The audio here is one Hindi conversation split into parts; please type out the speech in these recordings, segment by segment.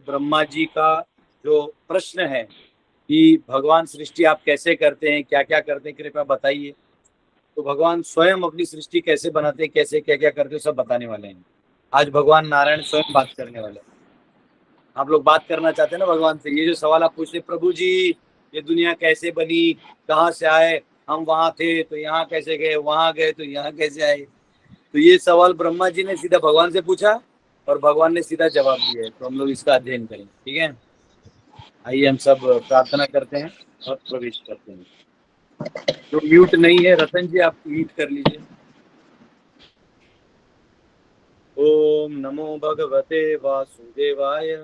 ब्रह्मा जी का जो प्रश्न है कि भगवान सृष्टि आप कैसे करते हैं, क्या क्या करते हैं, कृपया बताइए। तो भगवान स्वयं अपनी सृष्टि कैसे बनाते हैं, कैसे क्या क्या करते हैं, सब बताने वाले हैं। आज भगवान नारायण स्वयं बात करने वाले हैं। आप लोग बात करना चाहते हैं ना भगवान से, ये जो सवाल आप पूछते प्रभु जी, ये दुनिया कैसे बनी, कहाँ से आए, हम वहां थे तो यहाँ कैसे गए, वहां गए तो यहाँ कैसे आए। तो ये सवाल ब्रह्मा जी ने सीधा भगवान से पूछा और भगवान ने सीधा जवाब दिया है। तो हम लोग इसका अध्ययन करें, ठीक है। आइए हम सब प्रार्थना करते हैं और प्रवेश करते हैं। जो म्यूट नहीं है रतन जी, आप म्यूट कर लीजिए। ओम नमो भगवते वासुदेवाय।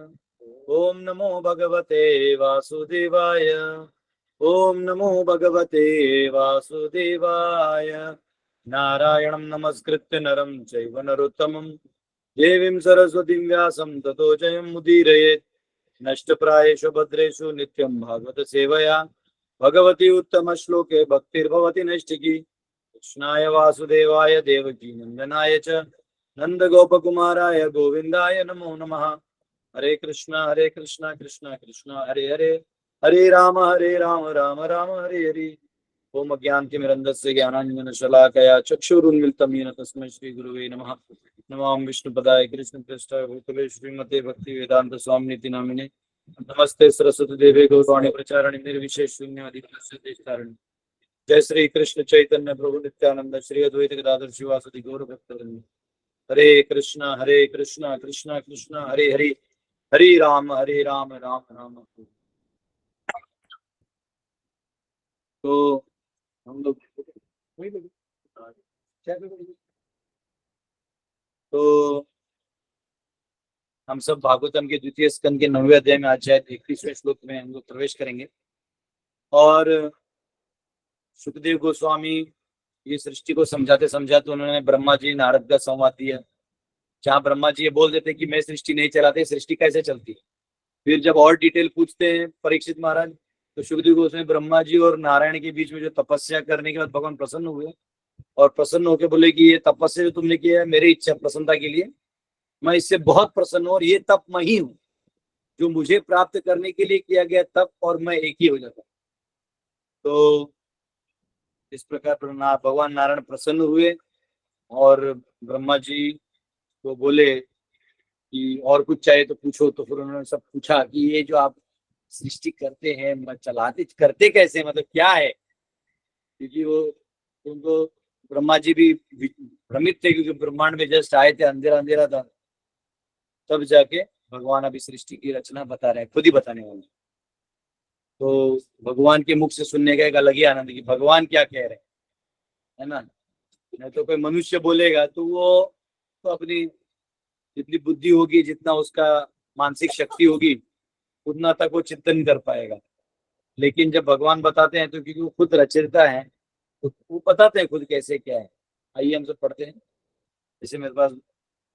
ओम नमो भगवते वासुदेवाय। ओम नमो भगवते वासुदेवाय। नारायणं नमस्कृत्य नरं चैव नरोत्तमं देवीं सरस्वतीं व्यासं ततो जयमुदीरयेत्। नष्टप्रायेषु भद्रेषु नित्यं भागवत सेवया भगवती उत्तम श्लोके भक्तिर्भवति नैष्ठिकी। कृष्णाय वासुदेवाय देवकी नंदनाय च नंद गोपकुमाराय गोविंदाय नमो नमः। हरे कृष्णा कृष्णा कृष्णा हरे हरे, हरे राम राम राम हरे हरे। ओम अज्ञानतिमिरन्धस्य ज्ञानाञ्जनशलाकया चक्षुरुन्मिलितं येन तस्मै श्रीगुरुवे नमः। नमामि विष्णुपदाय कृष्णप्रेष्ठाय भूतले श्रीमते भक्तिवेदान्त स्वामिनिति नामिने। नमस्ते सरस्वती देवे गौरवाणी प्रचारिणे निर्विशेष शून्यवादी देशतारिणे। जय श्री कृष्ण चैतन्य प्रभु नित्यानंद श्री अद्वैत गदाधर शिवासदि गौर भक्तवृंद। हरे कृष्णा कृष्णा कृष्णा हरे हरे, हरे राम राम राम हरे। तो हम लोग तो हम सब भागवतम के द्वितीय स्कंद के 9वें अध्याय में आज 31वें श्लोक में हम लोग प्रवेश करेंगे। और सुखदेव गोस्वामी ये सृष्टि को समझाते समझाते उन्होंने ब्रह्मा जी नारद का संवाद दिया, जहाँ ब्रह्मा जी ये बोल देते कि मैं सृष्टि नहीं चलाते, सृष्टि कैसे चलती है। फिर जब और डिटेल पूछते हैं परीक्षित महाराज, तो सुखदेव गोस्वामी ब्रह्मा जी और नारायण के बीच में जो तपस्या करने के बाद भगवान प्रसन्न हुए और प्रसन्न होकर बोले कि ये तपस्या जो तुमने किया है मेरी इच्छा प्रसन्नता के लिए, मैं इससे बहुत प्रसन्न हूँ और ये तप मैं ही हूँ जो मुझे प्राप्त करने के लिए किया गया तप, और मैं एक ही हो जाता। तो इस प्रकार भगवान नारायण प्रसन्न हुए और ब्रह्मा जी को बोले कि और कुछ चाहिए तो पूछो। तो फिर उन्होंने सब पूछा कि ये जो आप सृष्टि करते हैं चलाते करते कैसे, मतलब क्या है। क्योंकि वो उनको ब्रह्मा जी भी भ्रमित थे, क्योंकि ब्रह्मांड में जस्ट आए थे, अंधेरा अंधेरा था। तब जाके भगवान अभी सृष्टि की रचना बता रहे हैं, खुद ही बताने वाले। तो भगवान के मुख से सुनने का एक अलग ही आनंद है कि भगवान क्या कह रहे हैं, है ना। नहीं तो कोई मनुष्य बोलेगा तो वो तो अपनी जितनी बुद्धि होगी, जितना उसका मानसिक शक्ति होगी, उतना तक वो चिंतन कर पाएगा। लेकिन जब भगवान बताते हैं तो क्योंकि वो खुद रचयिता है, तो वो बताते हैं खुद कैसे क्या है। आइए हम सब पढ़ते हैं। जैसे मेरे पास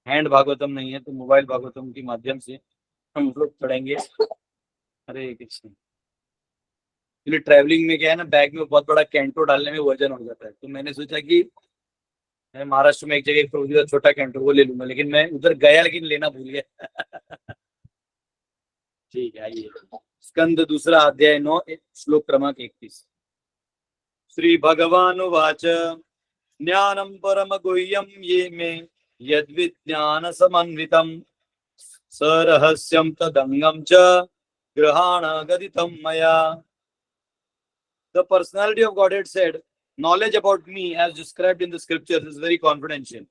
हैंड भागवतम नहीं है तो मोबाइल भागवतम के माध्यम से हम लोग पढ़ेंगे। हरे कृष्ण। एक्चुअली ट्रैवलिंग में क्या है ना, बैग में बहुत बड़ा कैंटो डालने में वजन हो जाता है, तो मैंने सोचा कि मैं महाराष्ट्र में एक जगह एक प्रोड्यूसर छोटा कैंटो वो ले लूंगा, लेकिन मैं उधर गया लेकिन लेना भूल गया। ठीक है आइए। स्कंद दूसरा अध्याय 9 श्लोक क्रमांक 31। श्री भगवान उवाच ज्ञानं परम गुह्यं ये मे यद्विज्ञान समन्वितं सरहस्यं तदंगं च ग्रहाण गदितं मया। The personality of Godhead said, knowledge about me as described in the scriptures is very confidential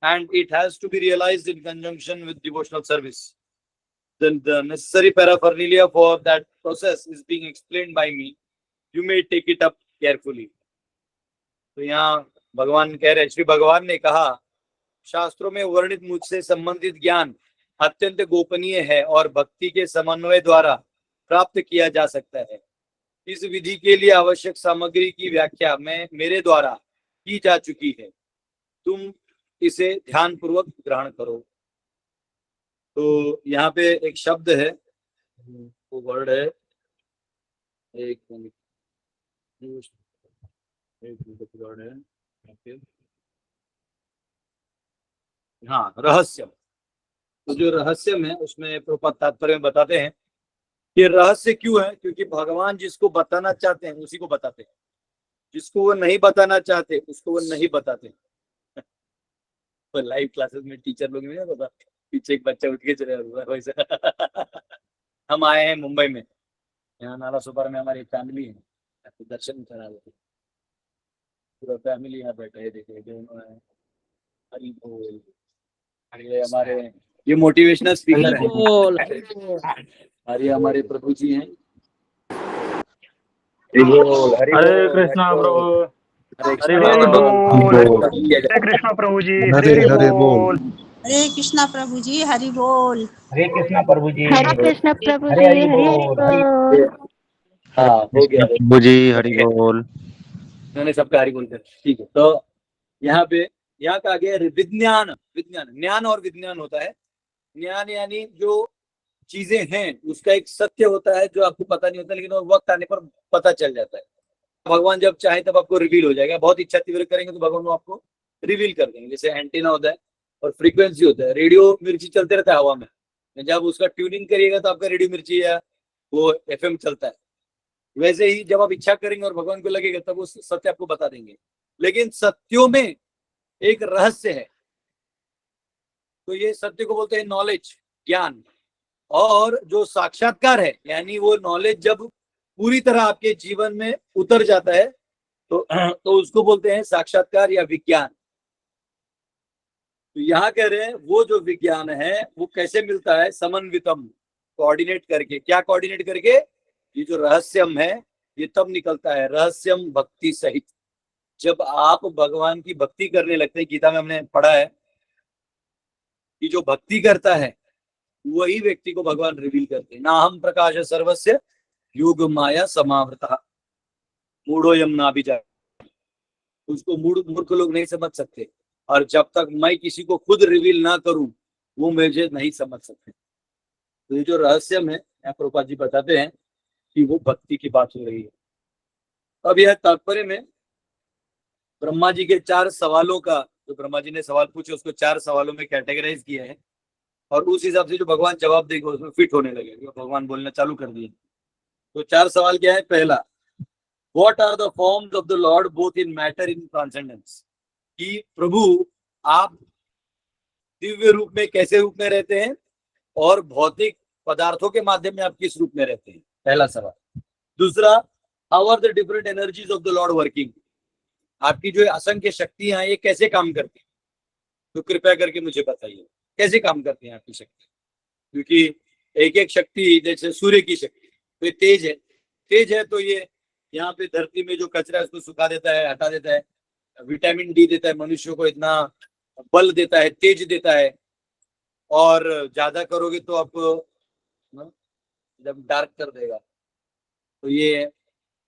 and it has to be realized in conjunction with devotional service. Then the necessary paraphernalia for that process is being explained by me. You may take it up carefully. तो यहाँ भगवान कह रहे, श्री भगवान ने कहा, शास्त्रों में वर्णित मुझसे संबंधित ज्ञान अत्यंत गोपनीय है और भक्ति के समन्वय द्वारा प्राप्त किया जा सकता है। इस विधि के लिए आवश्यक सामग्री की व्याख्या मैं मेरे द्वारा की जा चुकी है, तुम इसे ध्यान पूर्वक ग्रहण करो। तो यहाँ पे एक शब्द है, वो वर्ड है, एक मिनट, एक वर्ड है, हाँ रहस्य। तो जो रहस्य है उसमें प्रभुपाद तात्पर्य में बताते हैं कि रहस्य क्यों है, क्योंकि भगवान जिसको बताना चाहते हैं उसी को बताते हैं, जिसको वो नहीं बताना चाहते उसको वो नहीं बताते। तो लाइव क्लासेस में टीचर लोग नहीं पता, पीछे एक बच्चा उठ के चले जाता है वैसे। हम आए हैं मुंबई में, यहाँ नाला सोपारा में हमारी फैमिली है, तो दर्शन करा देते, पूरा फैमिली यहाँ बैठा है, देखिए दोनों है। हरी बोल। ये हमारे ये मोटिवेशनल स्पीकर है, बोल और ये हमारे प्रभु जी हैं। हरि बोल, हरि हरे बोल, कृष्णा हरि बोल, प्रभु, हरे हरि बोल, कृष्ण। हरे कृष्णा प्रभु जी, हरे हरे बोल। हरे कृष्णा प्रभु जी हरि बोल। हरे कृष्णा प्रभु जी, हरे कृष्ण प्रभु हरे जी, हरि हरि हरि बोल, बोल। हाँ हो गया, प्रभु जी हरि बोल। मैंने सबका हरि बोल कर, ठीक है। तो यहाँ पे यहाँ का आगे विज्ञान, विज्ञान ज्ञान और विज्ञान होता है। ज्ञान यानी जो चीजें हैं उसका एक सत्य होता है जो आपको पता नहीं होता, लेकिन वो वक्त आने पर पता चल जाता है। भगवान जब चाहे तब आपको रिवील हो जाएगा, बहुत इच्छा तीव्र करेंगे तो भगवान वो आपको रिवील कर देंगे। जैसे एंटीना होता है और फ्रीक्वेंसी होता है, रेडियो मिर्ची चलते रहता है हवा में, जब उसका ट्यूनिंग करिएगा तो आपका रेडियो मिर्ची या वो एफएम चलता है। वैसे ही जब आप इच्छा करेंगे और भगवान को लगेगा तब वो सत्य आपको बता देंगे। लेकिन सत्यों में एक रहस्य है, तो ये सत्य को बोलते हैं नॉलेज, ज्ञान। और जो साक्षात्कार है यानी वो नॉलेज जब पूरी तरह आपके जीवन में उतर जाता है तो उसको बोलते हैं साक्षात्कार या विज्ञान। तो यहाँ कह रहे हैं वो जो विज्ञान है वो कैसे मिलता है, समन्वितम, कोऑर्डिनेट करके। क्या कोऑर्डिनेट करके? ये जो रहस्यम है ये तब निकलता है, रहस्यम भक्ति सहित। जब आप भगवान की भक्ति करने लगते हैं, गीता में हमने पढ़ा है कि जो भक्ति करता है वही व्यक्ति को भगवान रिवील करते हैं। ना हम प्रकाश सर्वस्य योग माया समावृता मूढ़ोयम ना भी जाए, उसको मूर्ख लोग नहीं समझ सकते। और जब तक मैं किसी को खुद रिवील ना करूं वो मुझे नहीं समझ सकते। तो ये जो रहस्यम है यहाँ प्रभुपाद जी बताते हैं कि वो भक्ति की बात हो रही है। अब यह तात्पर्य में ब्रह्मा जी के 4 सवालों का, जो ब्रह्मा जी ने सवाल पूछे उसको 4 सवालों में कैटेगराइज किया है, और उस हिसाब से जो भगवान जवाब देगा उसमें फिट होने लगेगा। भगवान बोलना चालू कर दिए। तो 4 सवाल क्या है? पहला, what are the forms of the lord both in matter in transcendence, कि प्रभु आप दिव्य रूप में कैसे रूप में रहते हैं और भौतिक पदार्थों के माध्यम में आप किस रूप में रहते हैं, पहला सवाल। दूसरा, how are the different energies of the lord working, आपकी जो असंख्य शक्तियां हैं ये कैसे काम करती हैं, तो कृपया करके मुझे बताइए कैसे काम करती हैं आपकी शक्ति। क्योंकि एक एक शक्ति, जैसे सूर्य की शक्ति तो ये तेज है, तेज है तो ये यहाँ पे धरती में जो कचरा है उसको सुखा देता है, हटा देता है, विटामिन डी देता है, मनुष्य को इतना बल देता है, तेज देता है। और ज्यादा करोगे तो आपको जब डार्क कर देगा। तो ये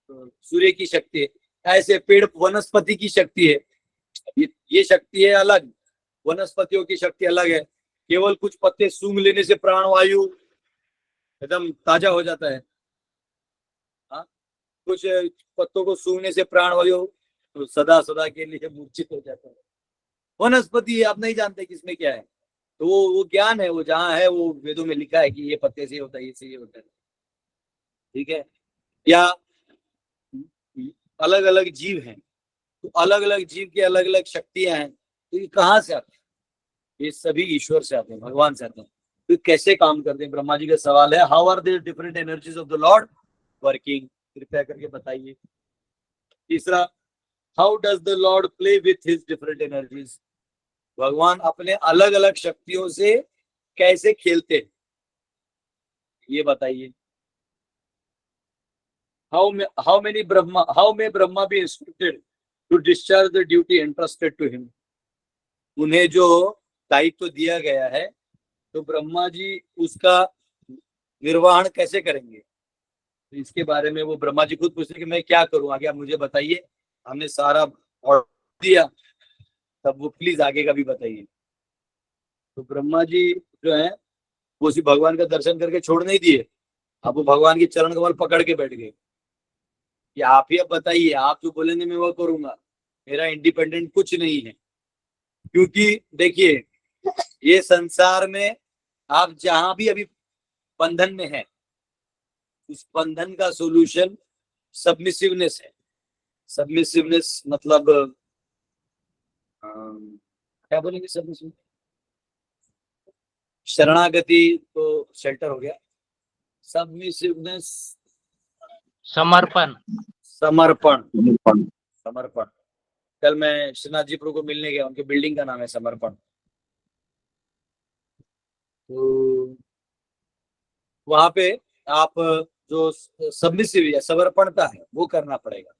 सूर्य की शक्ति है। ऐसे पेड़ वनस्पति की शक्ति है, ये शक्ति है अलग, वनस्पतियों की शक्ति अलग है। केवल कुछ पत्ते सूंघ लेने से प्राणवायु एकदम ताजा हो जाता है। हाँ, कुछ पत्तों को सूंघने से प्राणवायु तो सदा सदा के लिए मूर्छित हो जाता है। वनस्पति आप नहीं जानते किसमें क्या है, तो वो ज्ञान है, वो जहाँ है वो वेदों में लिखा है कि ये पत्ते से होता है, ये से ये होता है। ठीक है। या अलग अलग जीव हैं, तो अलग अलग जीव की अलग अलग शक्तियां हैं, तो ये कहाँ से आते हैं? ये सभी ईश्वर से आते हैं, भगवान से आते हैं। तो कैसे काम करते हैं? ब्रह्मा जी का सवाल है, how are the different energies of the lord working, कृपया करके बताइए। तीसरा, how does the lord play with his different energies, भगवान अपने अलग अलग शक्तियों से कैसे खेलते हैं, ये बताइए। how may Brahma be instructed to discharge the duty entrusted to him, उन्हें जो दायित्व दिया गया है तो ब्रह्मा जी उसका निर्वहन कैसे करेंगे, तो इसके बारे में वो ब्रह्मा जी खुद पूछते कि मैं क्या करूं आगे, आप मुझे बताइए। हमने सारा ऑर्डर दिया, तब वो प्लीज आगे का भी बताइए। तो ब्रह्मा जी जो है वो उसी भगवान का दर्शन करके छोड़ नहीं दिए, अब वो भगवान की चरण कमल पकड़ के बैठ गए कि आप ही अब बताइए, आप जो बोलेंगे मैं वो करूंगा, मेरा इंडिपेंडेंट कुछ नहीं है। क्योंकि देखिए ये संसार में आप जहां भी अभी बंधन में है, उस बंधन का सोल्यूशन सबमिसिवनेस है। सबमिसिवनेस मतलब क्या बोलेंगे सबमिसिव? शरणागति तो शेल्टर हो गया। सबमिसिवनेस समर्पण। समर्पण। समर्पण। कल मैं श्रीनाथ जी प्रभु को मिलने गया, उनके बिल्डिंग का नाम है समर्पण। तो वहां पे आप जो सबमिसिव या समर्पणता है वो करना पड़ेगा।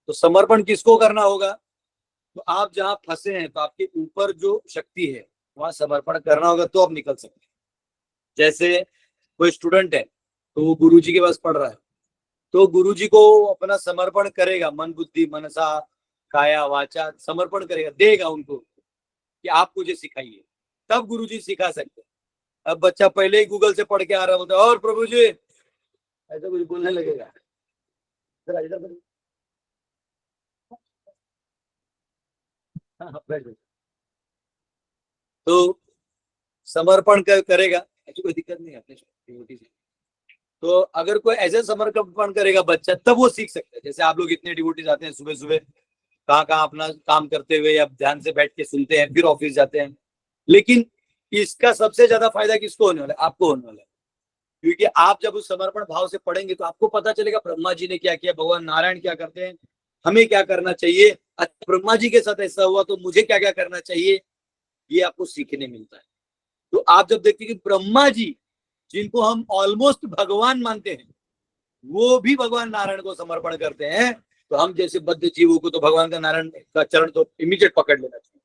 तो समर्पण किसको करना होगा? तो आप जहां फंसे हैं, तो आपके ऊपर जो शक्ति है वहां समर्पण करना होगा, तो आप निकल सकते हैं। जैसे कोई स्टूडेंट है, तो वो गुरुजी के पास पढ़ रहा है, तो गुरुजी को अपना समर्पण करेगा, मन बुद्धि मनसा काया वाचा समर्पण करेगा, देगा उनको कि आप मुझे सिखाइए, तब गुरुजी सिखा सकते हैं। अब बच्चा पहले ही गूगल से पढ़ के आ रहा होता है, और प्रभु जी ऐसा कुछ बोलने लगेगा, जरा इधर बैठो। हाँ, बैठ जाओ। तो समर्पण करेगा, ऐसी कोई दिक्कत नहीं है अपने डिवोटी से। तो अगर कोई ऐसे समर्पण करेगा बच्चा, तब वो सीख सकता है। जैसे आप लोग इतने डिवोटी जाते हैं सुबह सुबह, कहाँ कहाँ अपना काम करते हुए या ध्यान से बैठ के सुनते हैं, फिर ऑफिस जाते हैं, लेकिन इसका सबसे ज्यादा फायदा किसको होने वाला है? आपको होने वाला है। क्योंकि आप जब उस समर्पण भाव से पढ़ेंगे तो आपको पता चलेगा ब्रह्मा जी ने क्या किया, भगवान नारायण क्या करते हैं, हमें क्या करना चाहिए। अच्छा, ब्रह्मा जी के साथ ऐसा हुआ तो मुझे क्या क्या करना चाहिए, ये आपको सीखने मिलता है। तो आप जब देखते हैं कि ब्रह्मा जी, जिनको हम ऑलमोस्ट भगवान मानते हैं, वो भी भगवान नारायण को समर्पण करते हैं, तो हम जैसे बद्ध जीवों को तो भगवान का नारायण का चरण तो इमीडिएट पकड़ लेना चाहिए।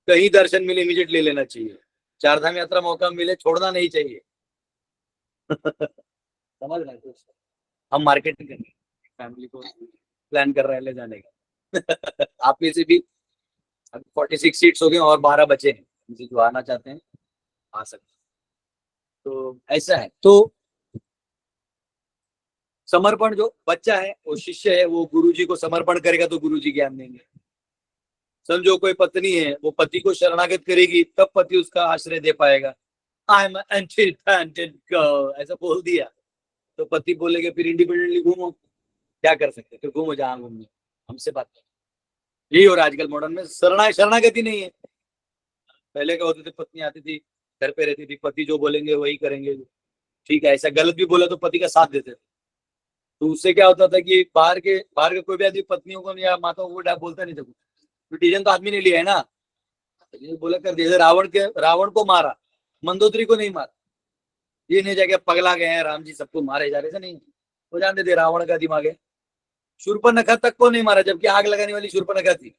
कहीं दर्शन मिले इमीडिएट ले लेना चाहिए। चारधाम यात्रा मौका मिले छोड़ना नहीं चाहिए। समझ रहे हैं? हम मार्केटिंग करेंगे, फैमिली को प्लान कर रहे हैं ले जाने का। आप में से भी अभी 46 सीट्स हो गए और 12 बचे हैं, जो आना चाहते हैं आ सकते हैं। तो ऐसा है। तो समर्पण, जो बच्चा है वो शिष्य है, वो गुरुजी को समर्पण करेगा तो गुरुजी ज्ञान देंगे। समझो कोई पत्नी है, वो पति को शरणागत करेगी, तब पति उसका आश्रय दे पाएगा। आई एम इंडिपेंडेंट गर्ल ऐसा बोल दिया तो पति बोलेंगे फिर इंडिपेंडेंटली घूमो। क्या कर सकते, फिर घूमो जहां घूमने, हमसे बात करो। यही और आजकल मॉडर्न में शरणागति नहीं है। पहले क्या होते थे, पत्नी आती थी, घर पे रहती थी, पति जो बोलेंगे वही करेंगे। ठीक है, ऐसा गलत भी बोला तो पति का साथ देते थे। तो उससे क्या होता था कि बाहर के कोई भी आदमी पत्नियों को या माताओं को बोलता नहीं था कुछ। तो डिसीजन तो आदमी ने लिया है ना, ये बोला कर दिया। रावण को मारा, मंदोदरी को नहीं मारा। ये नहीं जाके पगला गए हैं राम जी सबको मारे जा रहे थे, नहीं, वो जानते थे रावण का दिमाग है। शूर्पणखा तक को नहीं मारा, जबकि आग लगाने वाली शूर्पणखा थी,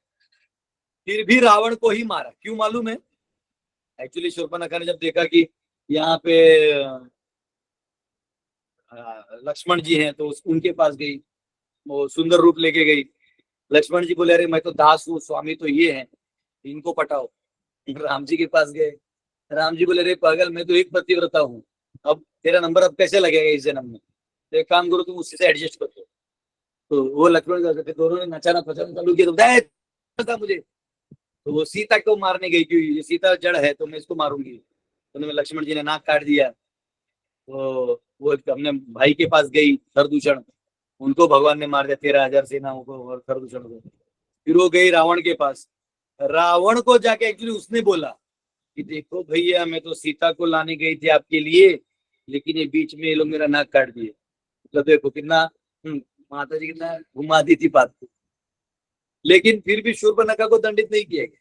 फिर भी रावण को ही मारा। क्यों मालूम है? एक्चुअली शूर्पणखा ने जब देखा कि यहाँ पे लक्ष्मण जी हैं, तो उनके पास गई, वो सुंदर रूप लेके गई। लक्ष्मण जी बोले अरे मैं तो दास हूँ, स्वामी तो ये है, इनको पटाओ। राम जी के पास गए, राम जी बोले अरे पागल, मैं तो एक पतिव्रता हूँ, अब तेरा नंबर अब कैसे लगेगा इस जन्म में, तो एक काम करो तुम उसी से एडजस्ट कर दो। तो वो लक्ष्मण का दोनों ने नचाना फचाना चालू किया, तो था मुझे। तो वो सीता को मारने गई, क्योंकि ये सीता जड़ है तो मैं इसको मारूंगी। तो लक्ष्मण जी ने नाक काट दिया। तो वो अपने भाई के पास गई खरदूषण, उनको भगवान ने मार दिया, 13,000 सेनाओं को और खरदूषण को। फिर वो गई रावण के पास, रावण को जाके एक्चुअली उसने बोला कि देखो भैया, मैं तो सीता को लाने गई थी आपके लिए, लेकिन ये बीच में ये लोग मेरा नाक काट दिए। तो देखो कितना माता जी कितना घुमा दी थी बात को। लेकिन फिर भी शूर्पणखा को दंडित नहीं किया गया,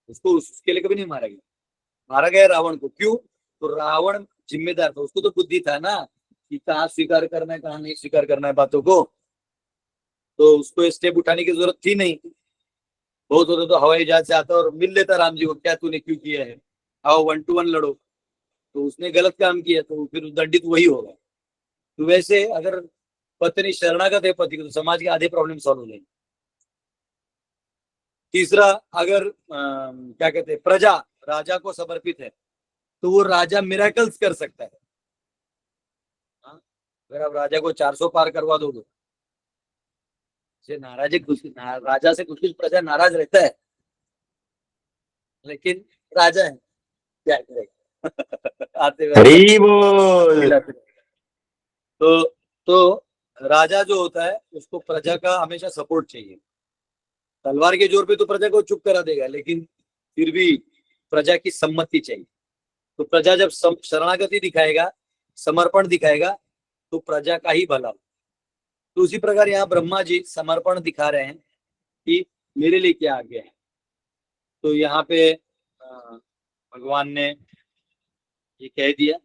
उसको उसके लिए कभी नहीं मारा गया। मारा गया रावण को। क्यों? तो रावण जिम्मेदार था, उसको तो बुद्धि था ना कि कहाँ स्वीकार करना है कहाँ नहीं स्वीकार करना है बातों को। तो उसको स्टेप उठाने की जरूरत थी नहीं। बहुत होता तो हवाई जहाज से आता और मिल लेता राम जी को, क्या तूने क्यों किया है, आओ 1 to 1 लड़ो। तो उसने गलत काम किया तो फिर दंडित वही होगा। तो वैसे अगर पत्नी शरणागत है पति को, तो समाज के आधे प्रॉब्लम सॉल्व हो जाएंगे। तीसरा, अगर क्या कहते हैं, प्रजा राजा को समर्पित है तो वो राजा मिराकल्स कर सकता है। हाँ? अगर आप राजा को 400 पार करवा दो तो राजा से कुछ प्रजा नाराज रहता है, लेकिन राजा है, क्या करेगा। आते हुए हरी बोल। खिलाते रहेगा। तो राजा जो होता है उसको प्रजा का हमेशा सपोर्ट चाहिए। तलवार के जोर पे तो प्रजा को चुप करा देगा, लेकिन फिर भी प्रजा की सम्मति चाहिए। तो प्रजा जब शरणागति दिखाएगा, समर्पण दिखाएगा, तो प्रजा का ही भला। तो उसी प्रकार यहाँ ब्रह्मा जी समर्पण दिखा रहे हैं कि मेरे लिए क्या आज्ञा है। तो यहाँ पे भगवान ने ये कह दिया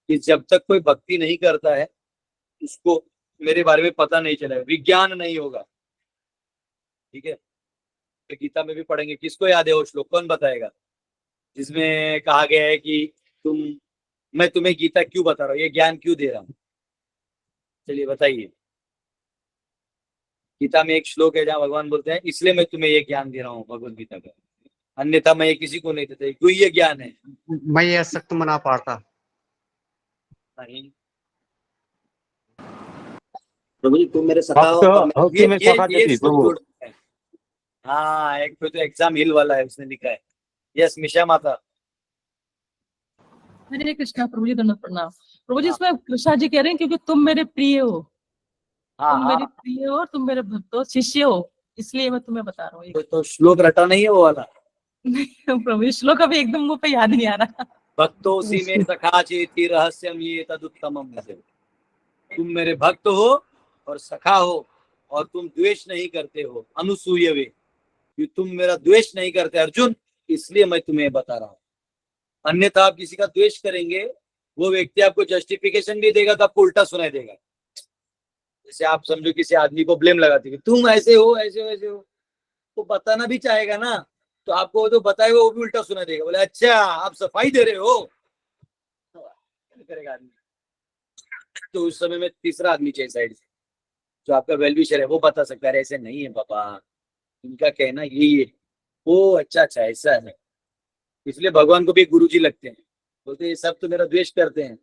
कि जब तक कोई भक्ति नहीं करता है उसको मेरे बारे में पता नहीं चलेगा, विज्ञान नहीं होगा। ठीक है, तो गीता में भी पढ़ेंगे। किसको याद है वो श्लोक, कौन बताएगा, जिसमें कहा गया है कि मैं तुम्हें गीता क्यों बता रहा हूँ, ये ज्ञान क्यों दे रहा हूँ? चलिए बताइए। गीता में एक श्लोक है जहाँ भगवान बोलते हैं इसलिए मैं तुम्हें ये ज्ञान दे रहा हूँ भगवत गीता का, अन्यथा मैं ये किसी को नहीं देता। क्यों ये ज्ञान है? मैं ये सख्त मना पाड़ता। नहीं प्रभु जी तुम मेरे सखा हो। भक्त भक्ति में सखा ये देती श्लोक प्रभु। जोड़ते हैं। हाँ, एक पे तो एग्जाम हिल वाला है, उसने लिखा है। यस मिशा माता। हरे कृष्णा प्रभु जी, दंडवत प्रणाम। प्रभु जी इसमें कृष्णा जी कह रहे हैं क्योंकि तुम मेरे प्रिय हो, तुम मेरे प्रिय हो और तुम मेरे भक्त हो, शिष्य हो, इसलिए मैं तुम्हें बता रहा हूँ। तो श्लोक रटा नहीं है वो वाला? नहीं प्रभु जी, श्लोक अभी एकदम मुंह पे याद नहीं आ रहा। भक्तोसी में सखा चेति रहस्यम ये तदुत्तमम। तुम मेरे भक्त हो और सखा हो और तुम द्वेष नहीं करते हो, अनुसूय वे, तुम मेरा द्वेष नहीं करते अर्जुन, इसलिए मैं तुम्हें बता रहा हूँ। अन्यथा आप किसी का द्वेष करेंगे, वो व्यक्ति आपको जस्टिफिकेशन भी देगा तो आपको उल्टा सुनाई देगा। जैसे आप समझो किसी आदमी को ब्लेम लगाते हो, तुम ऐसे हो ऐसे हो ऐसे हो, वो बताना भी चाहेगा ना, तो आपको जो बताए वो भी उल्टा सुनाई देगा। बोले अच्छा आप सफाई दे रहे हो, करेगा आदमी। तो उस समय में तीसरा आदमी चाहिए साइड से, जो आपका वेलविशर है, वो बता सकता है ऐसे नहीं है पापा, इनका कहना यही है। ओ अच्छा अच्छा ऐसा है। इसलिए भगवान को भी गुरुजी लगते हैं, बोलते ये सब तो मेरा द्वेष करते हैं,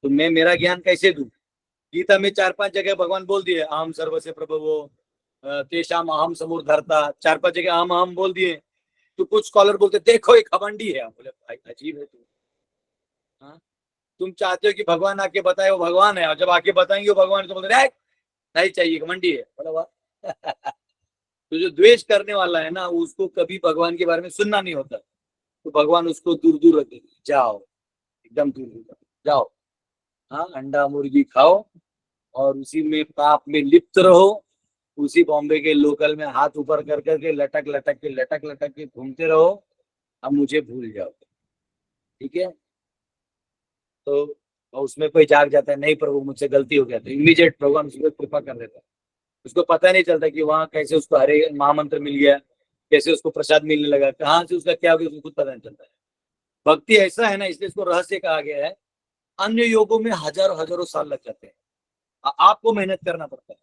तो मैं मेरा ज्ञान कैसे दूं? गीता में 4-5 जगह भगवान बोल दिए अहम सर्वस्य प्रभवो तेषाम अहम समूर्धर्ता, 4-5 जगह अहम अहम बोल दिए। तो कुछ स्कॉलर बोलते देखो एक घमंडी है। बोले भाई अजीब है तुम। हाँ, तुम चाहते हो कि भगवान आके बताए वो भगवान है, और जब आके बताएंगे वो भगवान है तो बोलते नहीं चाहिए, घमंडी है। बोला वाह। तो जो द्वेष करने वाला है ना, उसको कभी भगवान के बारे में सुनना नहीं होता, तो भगवान उसको दूर दूर रख देते, जाओ एकदम दूर दूर जाओ। हाँ, अंडा मुर्गी खाओ और उसी में पाप में लिप्त रहो, उसी बॉम्बे के लोकल में हाथ ऊपर कर करके लटक लटक के घूमते रहो, अब मुझे भूल जाओ। ठीक है, तो उसमें कोई जाग जाता है, नहीं प्रभु मुझसे गलती हो गया, तो इमीडिएट भगवान उसको कृपा कर देता है। उसको पता नहीं चलता कि वहां कैसे उसको हरे महामंत्र मिल गया, कैसे उसको प्रसाद मिलने लगा, कहाँ से उसका क्या हो गया, उसको खुद पता नहीं चलता है। भक्ति ऐसा है ना, इसलिए इसको रहस्य कहा गया है। अन्य योगों में हजारों हजारों साल लग जाते हैं, आपको मेहनत करना पड़ता है,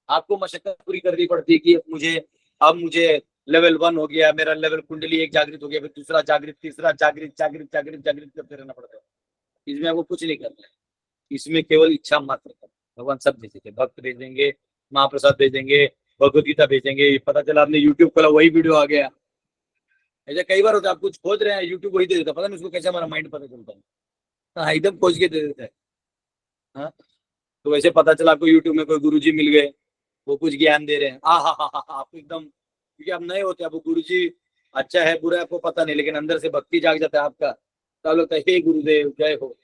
आपको मशक्कत पूरी करनी पड़ती है कि मुझे लेवल 1 हो गया, मेरा लेवल कुंडली 1 जागृत हो गया, फिर दूसरा जागृत, तीसरा जागृत करते रहना पड़ता है। इसमें आपको कुछ नहीं करना है, इसमें केवल इच्छा मात्र करना। भगवान सब भेजेंगे, भक्त भेजेंगे, महाप्रसाद भेजेंगे, भगवत गीता भेजेंगे। पता चला आपने यूट्यूब खोला वही वीडियो आ गया। ऐसा कई बार होता है, आप कुछ खोज रहे हैं यूट्यूब वही दे देता, पता नहीं उसको कैसे हमारा माइंड पता चलता है। हाँ, एकदम खोज के दे देता है। हाँ, तो वैसे पता चला आपको यूट्यूब में कोई गुरुजी मिल गए, वो कुछ ज्ञान दे रहे हैं, आपको एकदम, क्योंकि आप नए होते हैं, आपको गुरुजी अच्छा है बुरा है आपको पता नहीं, लेकिन अंदर से भक्ति जाग जाता है आपका, तो आप लगता है हे गुरुदेव जय हो।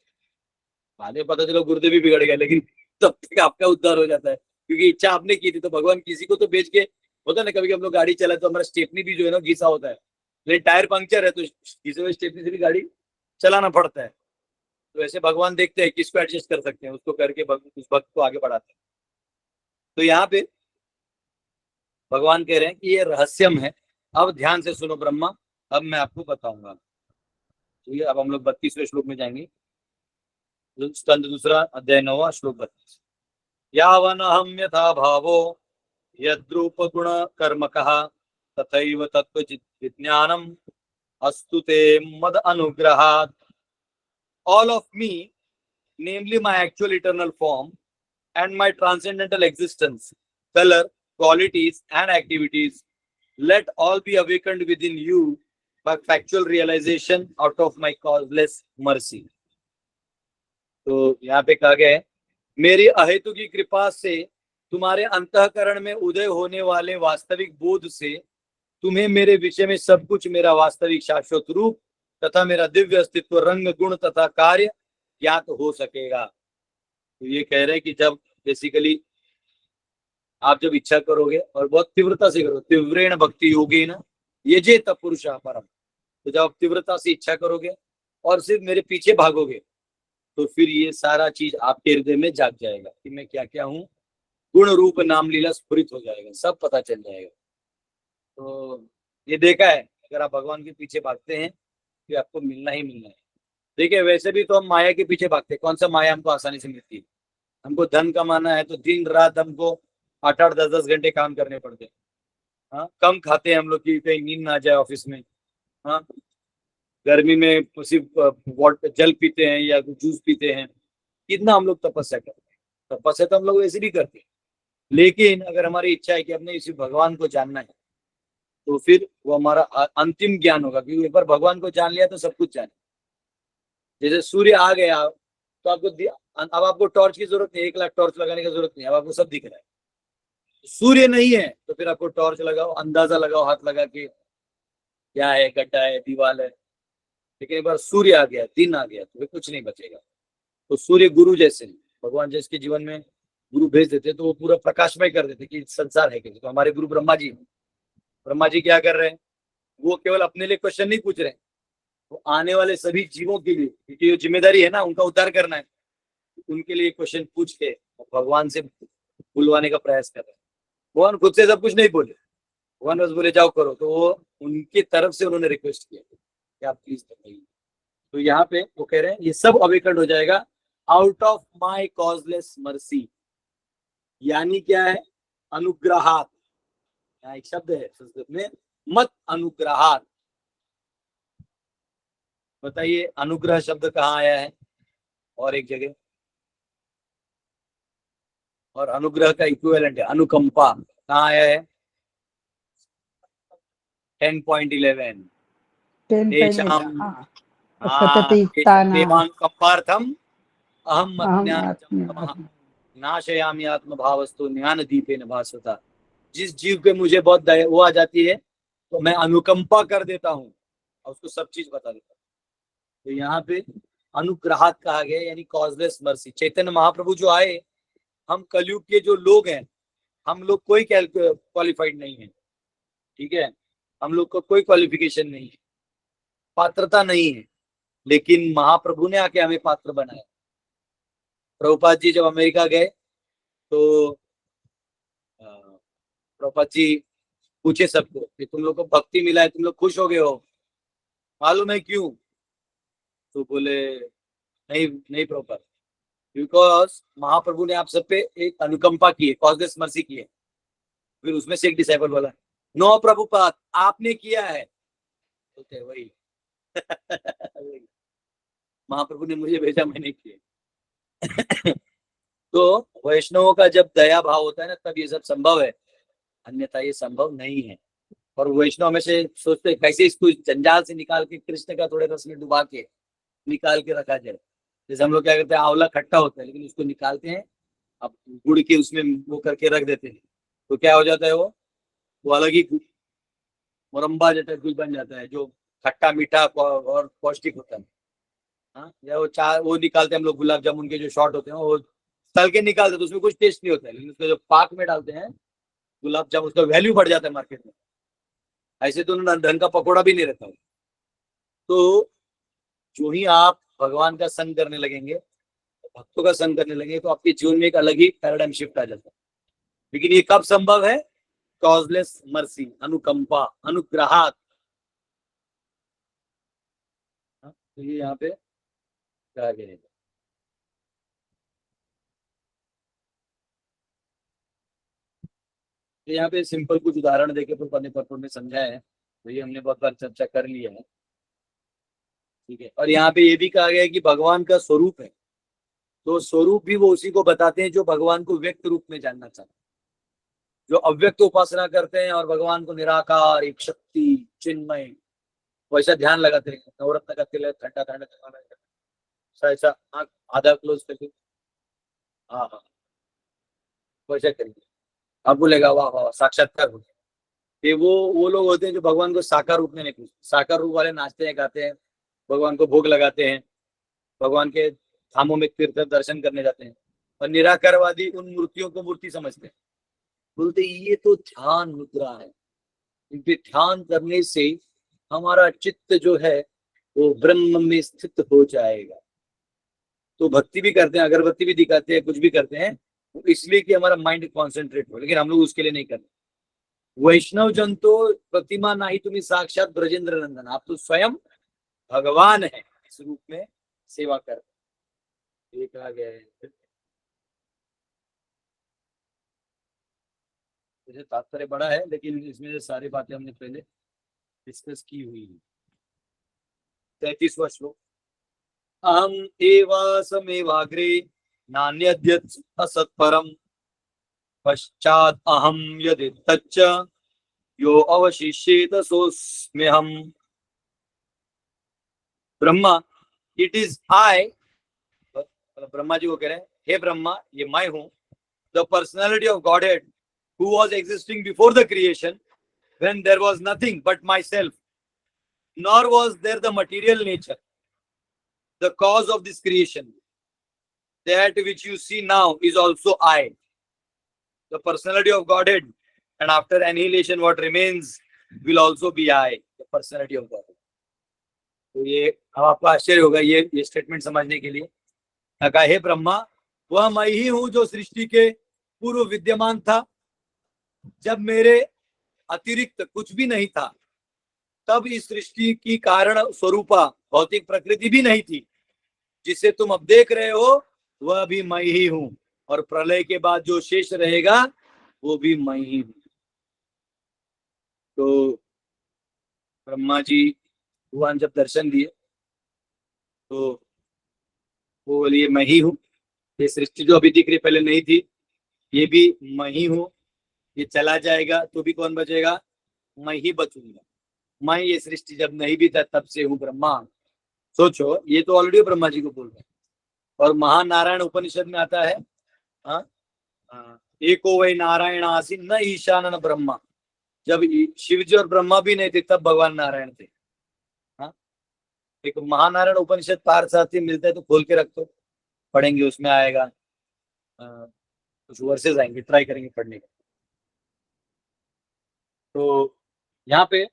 बाद में पता चलो गुरुदेव भी बिगड़ गया, लेकिन तब तक आपका उद्धार हो जाता है, क्योंकि इच्छा आपने की थी। तो भगवान किसी को तो बेच के, होता है ना, कभी हम लोग गाड़ी चलाए तो हमारा स्टेपनी भी जो है ना घिसा होता है, लेकिन टायर पंक्चर है तो घिसे हुए स्टेपनी से भी गाड़ी चलाना पड़ता है। तो ऐसे भगवान देखते हैं किसको एडजस्ट कर सकते हैं, उसको करके उस भक्त को आगे बढ़ाते हैं। तो यहाँ पे भगवान कह रहे हैं कि ये रहस्यम है, अब ध्यान से सुनो ब्रह्मा, अब मैं आपको बताऊंगा। ठीक है, अब हम लोग 32वें श्लोक में जाएंगे, स्कंद 2 अध्याय 9 श्लोक 32। यावन अहम यथा भावो यद्रूप गुण कर्मकः तथैव तत्त्वचित् विज्ञानम अस्तु ते मद अनुग्रहात्। All of me, namely my actual eternal form and my transcendental existence, color, qualities and activities, let all be awakened within you factual realization out of my causeless mercy. तो यहाँ पे कहा गया है, मेरी अहेतु की कृपा से तुम्हारे अंतःकरण में उदय होने वाले वास्तविक बोध से तुम्हें मेरे विषय में सब कुछ, मेरा वास्तविक शाश्वत रूप तथा मेरा दिव्य अस्तित्व, रंग, गुण तथा कार्य ज्ञात हो सकेगा। तो ये कह रहे हैं कि जब बेसिकली आप जब इच्छा करोगे और बहुत तीव्रता से करो, तीव्रेण भक्ति योगेन यजेत पुरुषः परम, तो जब आप तीव्रता से इच्छा करोगे और सिर्फ मेरे पीछे भागोगे तो फिर ये सारा चीज आपके हृदय में जाग जाएगा कि मैं क्या क्या हूँ, गुण रूप नाम लीला स्फुरित हो जाएगा, सब पता चल जाएगा। तो ये देखा है, अगर आप भगवान के पीछे भागते हैं तो आपको मिलना ही मिलना है। देखिए वैसे भी तो हम माया के पीछे भागते हैं, कौन सा माया हमको आसानी से मिलती है? हमको धन कमाना है तो दिन रात हमको 8-8, 10-10 घंटे काम करने पड़ते हैं। हाँ, कम खाते हैं हम लोग की कहीं नींद ना आ जाए ऑफिस में। हाँ, गर्मी में सिर्फ वाटर जल पीते हैं या जूस पीते हैं। कितना हम लोग तपस्या करते हैं, तपस्या तो हम लोग वैसे भी करते हैं, लेकिन अगर हमारी इच्छा है कि अपने इसी भगवान को जानना है तो फिर वो हमारा अंतिम ज्ञान होगा, क्योंकि एक बार भगवान को जान लिया तो सब कुछ जाने। जैसे सूर्य आ गया तो आपको अब आपको टॉर्च की जरूरत नहीं, 1 लाख टॉर्च लगाने की जरूरत नहीं, अब आपको सब दिख रहा है। सूर्य नहीं है तो फिर आपको टॉर्च लगाओ, अंदाजा लगाओ हाथ लगा के क्या है, गड्ढा है, दीवार है। लेकिन एक बार सूर्य आ गया, दिन आ गया तो फिर कुछ नहीं बचेगा। तो सूर्य गुरु जैसे भगवान जिसके जीवन में गुरु भेज देते तो वो पूरा प्रकाशमय कर देते कि संसार है कैसे। तो हमारे गुरु ब्रह्मा जी, ब्रह्मा जी क्या कर रहे हैं? वो केवल अपने लिए क्वेश्चन नहीं पूछ रहे, वो आने वाले सभी जीवों के लिए, क्योंकि ये जिम्मेदारी है ना, उनका उद्धार करना है, उनके लिए क्वेश्चन पूछ के भगवान से बुलवाने का प्रयास कर रहे हैं। भगवान खुद से सब कुछ नहीं बोले, भगवान बस बोले जाओ करो, तो वो उनकी तरफ से उन्होंने रिक्वेस्ट किया कि आप प्लीज बताइए। तो यहाँ पे वो कह रहे हैं ये सब अवेकंड हो जाएगा out of my causeless mercy. यानी क्या है? अनुग्रहात। यहाँ एक शब्द है संस्कृत में, मत अनुग्रहात। बताइए अनुग्रह शब्द कहाँ आया है और एक जगह? और अनुग्रह का इक्विवेलेंट है अनुकंपा, कहाँ आया है? 10.11 कंपार्थम अहम नाशयामि आत्मभावस्तु ज्ञान दीपेन भास्वता। जिस जीव पे मुझे बहुत दया वो आ जाती है तो मैं अनुकंपा कर देता हूँ और उसको सब चीज बता देता हूँ। तो यहाँ पे अनुग्रहात कहा गया, यानी कॉजलेस मर्सी। चैतन्य महाप्रभु जो आए, हम कलयुग के जो लोग हैं, हम लोग कोई क्वालिफाइड नहीं है, ठीक है, हम लोग को कोई क्वालिफिकेशन नहीं है, पात्रता नहीं है, लेकिन महाप्रभु ने आके हमें पात्र बनाया। प्रभुपाद जी जब अमेरिका गए तो प्रभुपाद जी पूछे सबको कि तुम लोग को भक्ति मिला है, तुम लोग खुश हो गए हो, मालूम है क्यों? तो बोले नहीं नहीं प्रभुपाद, बिकॉज महाप्रभु ने आप सब पे एक अनुकंपा की है, कॉजलेस मर्सी की है। फिर उसमें से एक डिसाइपल बोला नो प्रभुपाद आपने किया है, बोलते वही महाप्रभु ने मुझे भेजा, मैंने किया। तो वैष्णवों का जब दया भाव होता है ना, तब ये सब संभव है, अन्यथा ये संभव नहीं है। और वैष्णव में से सोचते कैसे इसको जंजाल से निकाल के कृष्ण का थोड़े रस में डुबा के निकाल के रखा जाए। जैसे हम लोग क्या करते हैं, आंवला खट्टा होता है लेकिन उसको निकालते हैं, अब गुड़ के उसमें वो करके रख देते हैं, तो क्या हो जाता है, वो अलग ही मुरब्बा जैसा कुछ बन जाता है जो खट्टा मीठा और पौष्टिक होता है। हाँ, या वो निकालते हैं हम लोग गुलाब जामुन के जो शॉर्ट होते हैं, वो तल के निकालते हैं तो उसमें कुछ टेस्ट नहीं होता है, लेकिन उसको जो पाक में डालते हैं गुलाब जामुन, उसका वैल्यू बढ़ जाता है मार्केट में। ऐसे तो ढंग का पकौड़ा भी नहीं रहता। तो जो ही आप भगवान का संग करने लगेंगे, भक्तों का संग करने लगेंगे, तो आपके जीवन में एक अलग ही पैराडाइम शिफ्ट आ जाता है। लेकिन ये कब संभव है? कॉजलेस मर्सी, अनुकंपा, अनुग्रहात। तो ये यहाँ पे कहा गया है। तो यहाँ पे सिंपल कुछ उदाहरण देके पर्पल में समझाया है, तो ये हमने बहुत बार चर्चा कर लिया है, ठीक है। और यहाँ पे ये भी कहा गया है कि भगवान का स्वरूप है, तो स्वरूप भी वो उसी को बताते हैं जो भगवान को व्यक्त रूप में जानना चाहते हैं, जो अव्यक्त उपासना करते हैं और भगवान को निराकार, एक शक्ति, चिन्मय, वैसा ध्यान लगाते रहेंगे, नवरत्न का तिल है, ठंडा ठंडा करवाना है, ऐसा आँख आधा क्लोज करके, हाँ हाँ वैसा करेंगे। अब बोलेगा वाह वाह साक्षात्कार हो गया। ये वो लोग होते हैं जो भगवान को साकार रूप में नहीं पूछते। साकार रूप वाले नाचते हैं, गाते हैं, भगवान को भोग लगाते हैं, भगवान के धामों में तीर्थ दर्शन करने जाते हैं। और निराकारवादी उन मूर्तियों को मूर्ति समझते हैं, बोलते ये तो ध्यान मुद्रा है, इन पे ध्यान करने से हमारा चित्त जो है वो ब्रह्म में स्थित हो जाएगा। तो भक्ति भी करते हैं, अगरबत्ती भी दिखाते हैं, कुछ भी करते हैं, इसलिए कि हमारा माइंड कॉन्सेंट्रेट हो, लेकिन हम लोग उसके लिए नहीं करते। वैष्णव जन तो प्रतिमा नहीं, तुम्हें साक्षात ब्रजेंद्र नंदन, आप तो स्वयं भगवान है, इस रूप में सेवा कर। ये कहा गया है। मुझे तात्पर्य बड़ा है, लेकिन इसमें सारी बातें हमने पहले डिस्कस की हुई है। 33वां श्लोक, अहम एवासमेवाग्रे नान्यद्यत् असत्परम पश्चात अहम यदि तच्च यो अवशिष्येत सोऽस्म्यहम्। Brahma, it is I, Brahma ji को कह रहे हैं, हे ब्रह्मा ये मैं हूं, the personality of Godhead who was existing before the creation, when there was nothing but myself, nor was there the material nature, the cause of this creation. That which you see now is also I, the personality of Godhead, and after annihilation what remains will also be I, the personality of Godhead. तो ये अब आपको आश्चर्य होगा ये स्टेटमेंट समझने के लिए। कहा हे ब्रह्मा, वह मैं ही हूं जो सृष्टि के पूर्व विद्यमान था, जब मेरे अतिरिक्त कुछ भी नहीं था, तब इस सृष्टि की कारण स्वरूपा भौतिक प्रकृति भी नहीं थी, जिसे तुम अब देख रहे हो वह भी मैं ही हूं, और प्रलय के बाद जो शेष रहेगा वो भी मैं ही हूं। तो ब्रह्मा जी भगवान जब दर्शन दिए तो वो बोलिए मैं ही हूं, ये सृष्टि जो अभी दिख रही पहले नहीं थी, ये भी मैं ही हूं, ये चला जाएगा तो भी कौन बचेगा, मैं ही बचूंगा। मैं ये सृष्टि जब नहीं भी था तब से हूँ ब्रह्मा। सोचो, ये तो ऑलरेडी ब्रह्मा जी को बोल रहे हैं। और महानारायण उपनिषद में आता है, एको वै नारायण आसी न ईशान न ब्रह्मा। जब शिव जी और ब्रह्मा भी नहीं थे तब भगवान नारायण थे। एक महानारायण उपनिषद पारसार्थी मिलता है तो खोल के रखो, पढ़ेंगे, उसमें आएगा, कुछ वर्सेस आएंगे, ट्राई करेंगे पढ़ने का। तो यहाँ पे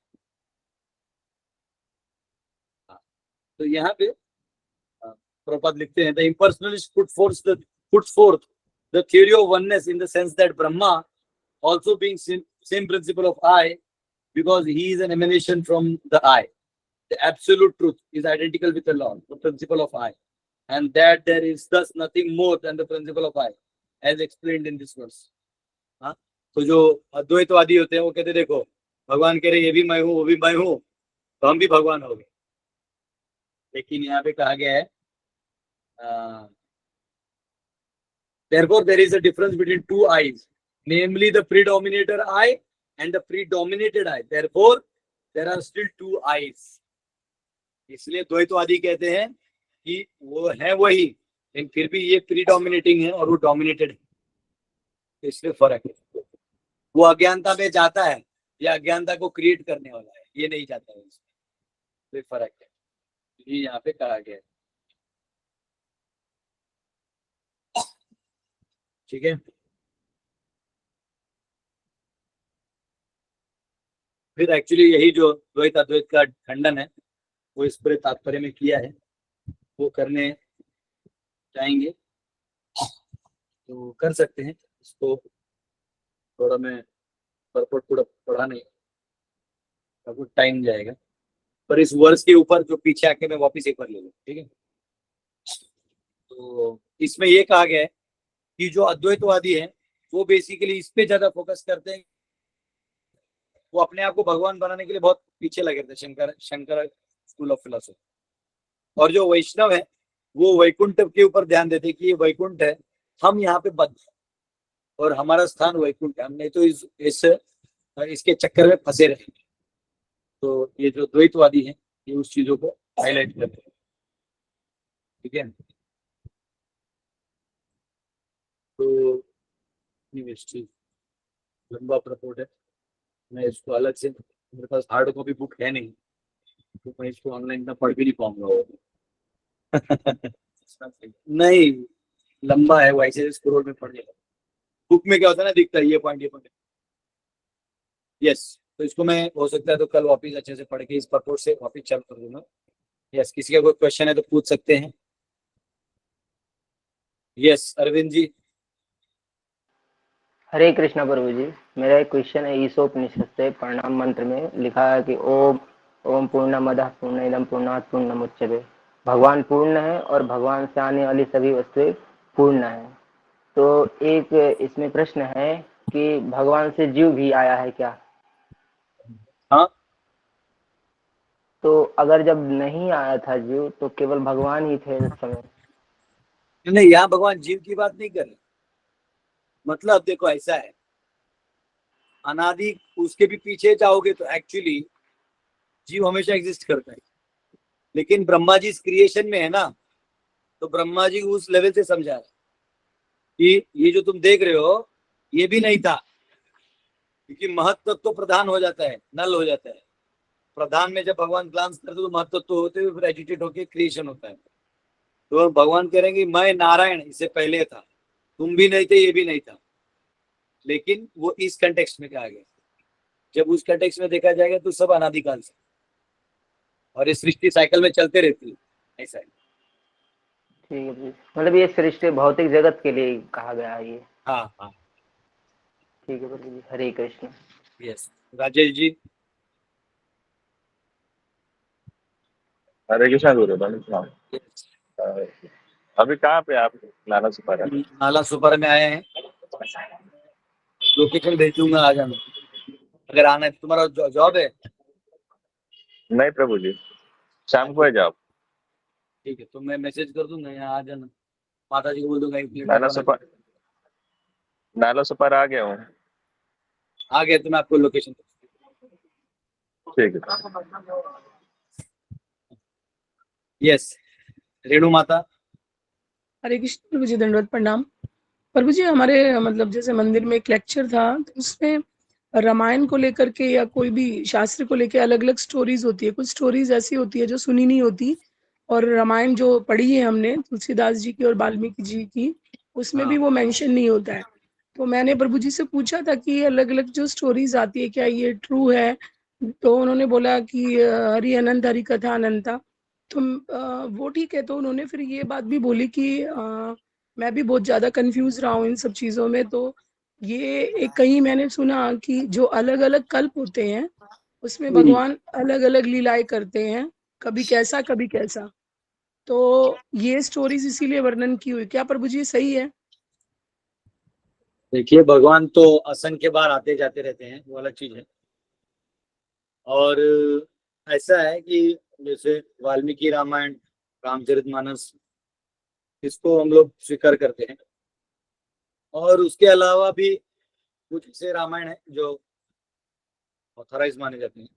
प्रभुपाद लिखते हैं, the इम्पर्सनलिस्ट puts forth the theory of oneness in the sense that Brahma, also being same principle of I, because he is an emanation from the I, the absolute truth is identical with the law, the principle of I, and that there is thus nothing more than the principle of I, as explained in this verse. तो जो अद्वैतवादी होते हैं वो कहते देखो, भगवान कह रहे ये भी मैं हूँ वो भी मैं हूँ, तो हम भी भगवान हो गए। लेकिन यहाँ पे कहा गया है, therefore there is a difference between two I's, namely the predominator I and the predominated I. Therefore there are still two I's. इसलिए द्वैतवादी कहते हैं कि वो है वही, लेकिन फिर भी ये प्रीडोमिनेटिंग है और वो डोमिनेटेड है, इसलिए फर्क है। वो अज्ञानता में जाता है या अज्ञानता को क्रिएट करने वाला है, ये नहीं जाता है, इसमें फर्क है। ये यहाँ पे कहा गया है। ठीक है, फिर एक्चुअली यही जो द्वैत अद्वैत का खंडन है वो इस पूरे तात्पर्य में किया है, वो करने चाहेंगे तो कर सकते हैं। इसको थोड़ा मैं परपोर्ट पूरा पढ़ा नहीं, कुछ टाइम जाएगा, पर इस वर्ष के ऊपर जो पीछे आके मैं वापस एक बार ले लूँ। ठीक है, तो इसमें ये कहा गया है कि जो अद्वैतवादी है वो बेसिकली इस पे ज्यादा फोकस करते हैं, वो अपने आप को भगवान बनाने के लिए बहुत पीछे लगे थे, शंकर स्कूल ऑफ फिलोसफी। और जो वैष्णव है वो वैकुंठ के ऊपर ध्यान देते कि ये वैकुंठ है, हम यहाँ पे बद्ध और हमारा स्थान वैकुंठ है, हम नहीं तो इसके चक्कर में फंसे रहेंगे। तो ये जो द्वैतवादी है ये उस चीजों को हाईलाइट करते हैं, ठीक है। तो लंबा प्रपोर्ट है, मैं इसको अलग से, मेरे पास हार्ड कॉपी बुक है नहीं, तो मैं इसको ऑनलाइन इतना पढ़ भी नहीं पाऊंगा। नहीं, लंबा है, वैसे स्क्रोल में पढ़ लेगा। बुक में क्या होता है ना, दिखता है ये पॉइंट। यस, तो इसको मैं हो सकता है तो कल वापिस अच्छे से पढ़ के इस प्रपोर्ट से वापिस चालू कर दूंगा। यस, किसी का कोई क्वेश्चन है तो पूछ सकते हैं। यस अरविंद जी। हरे कृष्णा प्रभु जी, मेरा एक क्वेश्चन है। ईशोपनिषद से प्रणाम मंत्र में लिखा है कि ओम ओम पूर्णमदः पूर्णमिदं पूर्णात् पूर्णमुदच्यते। भगवान पूर्ण है और भगवान से आने वाली सभी वस्तुएं पूर्ण है। तो एक इसमें प्रश्न है कि भगवान से जीव भी आया है क्या? हाँ, तो अगर जब नहीं आया था जीव तो केवल भगवान ही थे उस समय। नहीं, यहाँ भगवान जीव की बात नहीं कर रहे। मतलब देखो ऐसा है, अनादि उसके भी पीछे जाओगे तो एक्चुअली जीव हमेशा एग्जिस्ट करता है, लेकिन ब्रह्मा जी इस क्रिएशन में है ना, तो ब्रह्मा जी उस लेवल से समझा है कि ये जो तुम देख रहे हो ये भी नहीं था, क्योंकि महत्व तो प्रधान हो जाता है, नल हो जाता है। प्रधान में जब भगवान ग्लांस करते तो महत्व तो होते हुए फिर एजिटेट होकर क्रिएशन होता है। तो भगवान कहेंगे मैं नारायण इससे पहले था, तुम भी नहीं थे, ये भी नहीं था, लेकिन वो इस कंटेक्स्ट में कहा गया। जब उस कंटेक्स्ट में देखा जाएगा तो सब अनादिकाल से, और इस सृष्टि साइकिल में चलते रहती है, ऐसा है। ठीक है जी, मतलब ये सृष्टि भौतिक जगत के लिए कहा गया है ये। हाँ हाँ, ठीक है प्रभु जी, हरे कृष्ण। यस राजेश जी। हरे कृष्णा गुरु प्रणाम। अभी कहाँ पे आप? नाला सुपारा। नाला सुपर में आए हैं, लोकेशन भेज दूंगा, आ जाना अगर आना है। तुम्हारा जॉब है? नहीं प्रभु जी, शाम को है जॉब। ठीक है, तो मैं मैसेज कर दूंगा, यहाँ आ जाना। माता जी को बोल दूंगा नाला सुपारा आ गया हूँ। आ गया तो मैं आपको लोकेशन। ठीक है। यस रेणु माता। हरे कृष्ण प्रभु जी, दंडवत प्रणाम। प्रभु जी, हमारे मतलब जैसे मंदिर में एक लेक्चर था, तो उसमें रामायण को लेकर के या कोई भी शास्त्र को लेकर अलग अलग स्टोरीज होती है। कुछ स्टोरीज ऐसी होती है जो सुनी नहीं होती, और रामायण जो पढ़ी है हमने तुलसीदास जी की और वाल्मीकि जी की, उसमें भी वो मेंशन नहीं होता है। तो मैंने प्रभु जी से पूछा था कि अलग अलग जो स्टोरीज आती है क्या ये ट्रू है? तो उन्होंने बोला कि हरि अनंत, हरि कथा अनंता। तो वो ठीक है। तो उन्होंने फिर ये बात भी बोली कि मैं भी बहुत ज़्यादा कंफ्यूज रहा हूँ इन सब चीज़ों में। तो ये एक कहीं मैंने सुना कि जो अलग अलग कल्प होते हैं उसमें भगवान अलग अलग लीलाएं करते हैं, कभी कैसा कभी कैसा। तो ये स्टोरीज इसीलिए वर्णन की हुई। क्या प्रभु जी सही है? देखिए, भगवान तो असंख्य बार आते जाते रहते हैं, वो अलग चीज है। और ऐसा है कि जैसे वाल्मीकि रामायण, रामचरितमानस, इसको हम लोग स्वीकार करते हैं। और उसके अलावा भी कुछ ऐसे रामायण है जो ऑथराइज माने जाते हैं,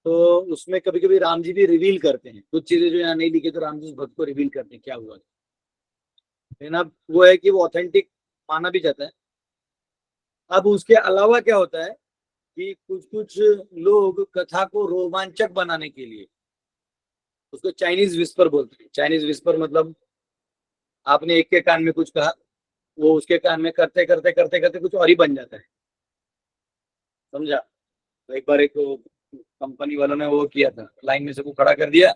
तो उसमें कभी कभी राम जी भी रिवील करते हैं कुछ चीजें जो यहाँ नहीं लिखे, तो राम जी उस भक्त को रिवील करते हैं क्या हुआ। लेकिन अब वो है कि वो ऑथेंटिक माना भी जाता है। अब उसके अलावा क्या होता है कि कुछ कुछ लोग कथा को रोमांचक बनाने के लिए उसको चाइनीज विस्पर बोलते हैं। चाइनीज विस्पर मतलब आपने एक के कान में कुछ कहा, वो उसके कान में करते करते करते करते कुछ और ही बन जाता है, समझा। तो एक बार एक कंपनी वालों ने वो किया था, लाइन में सबको खड़ा कर दिया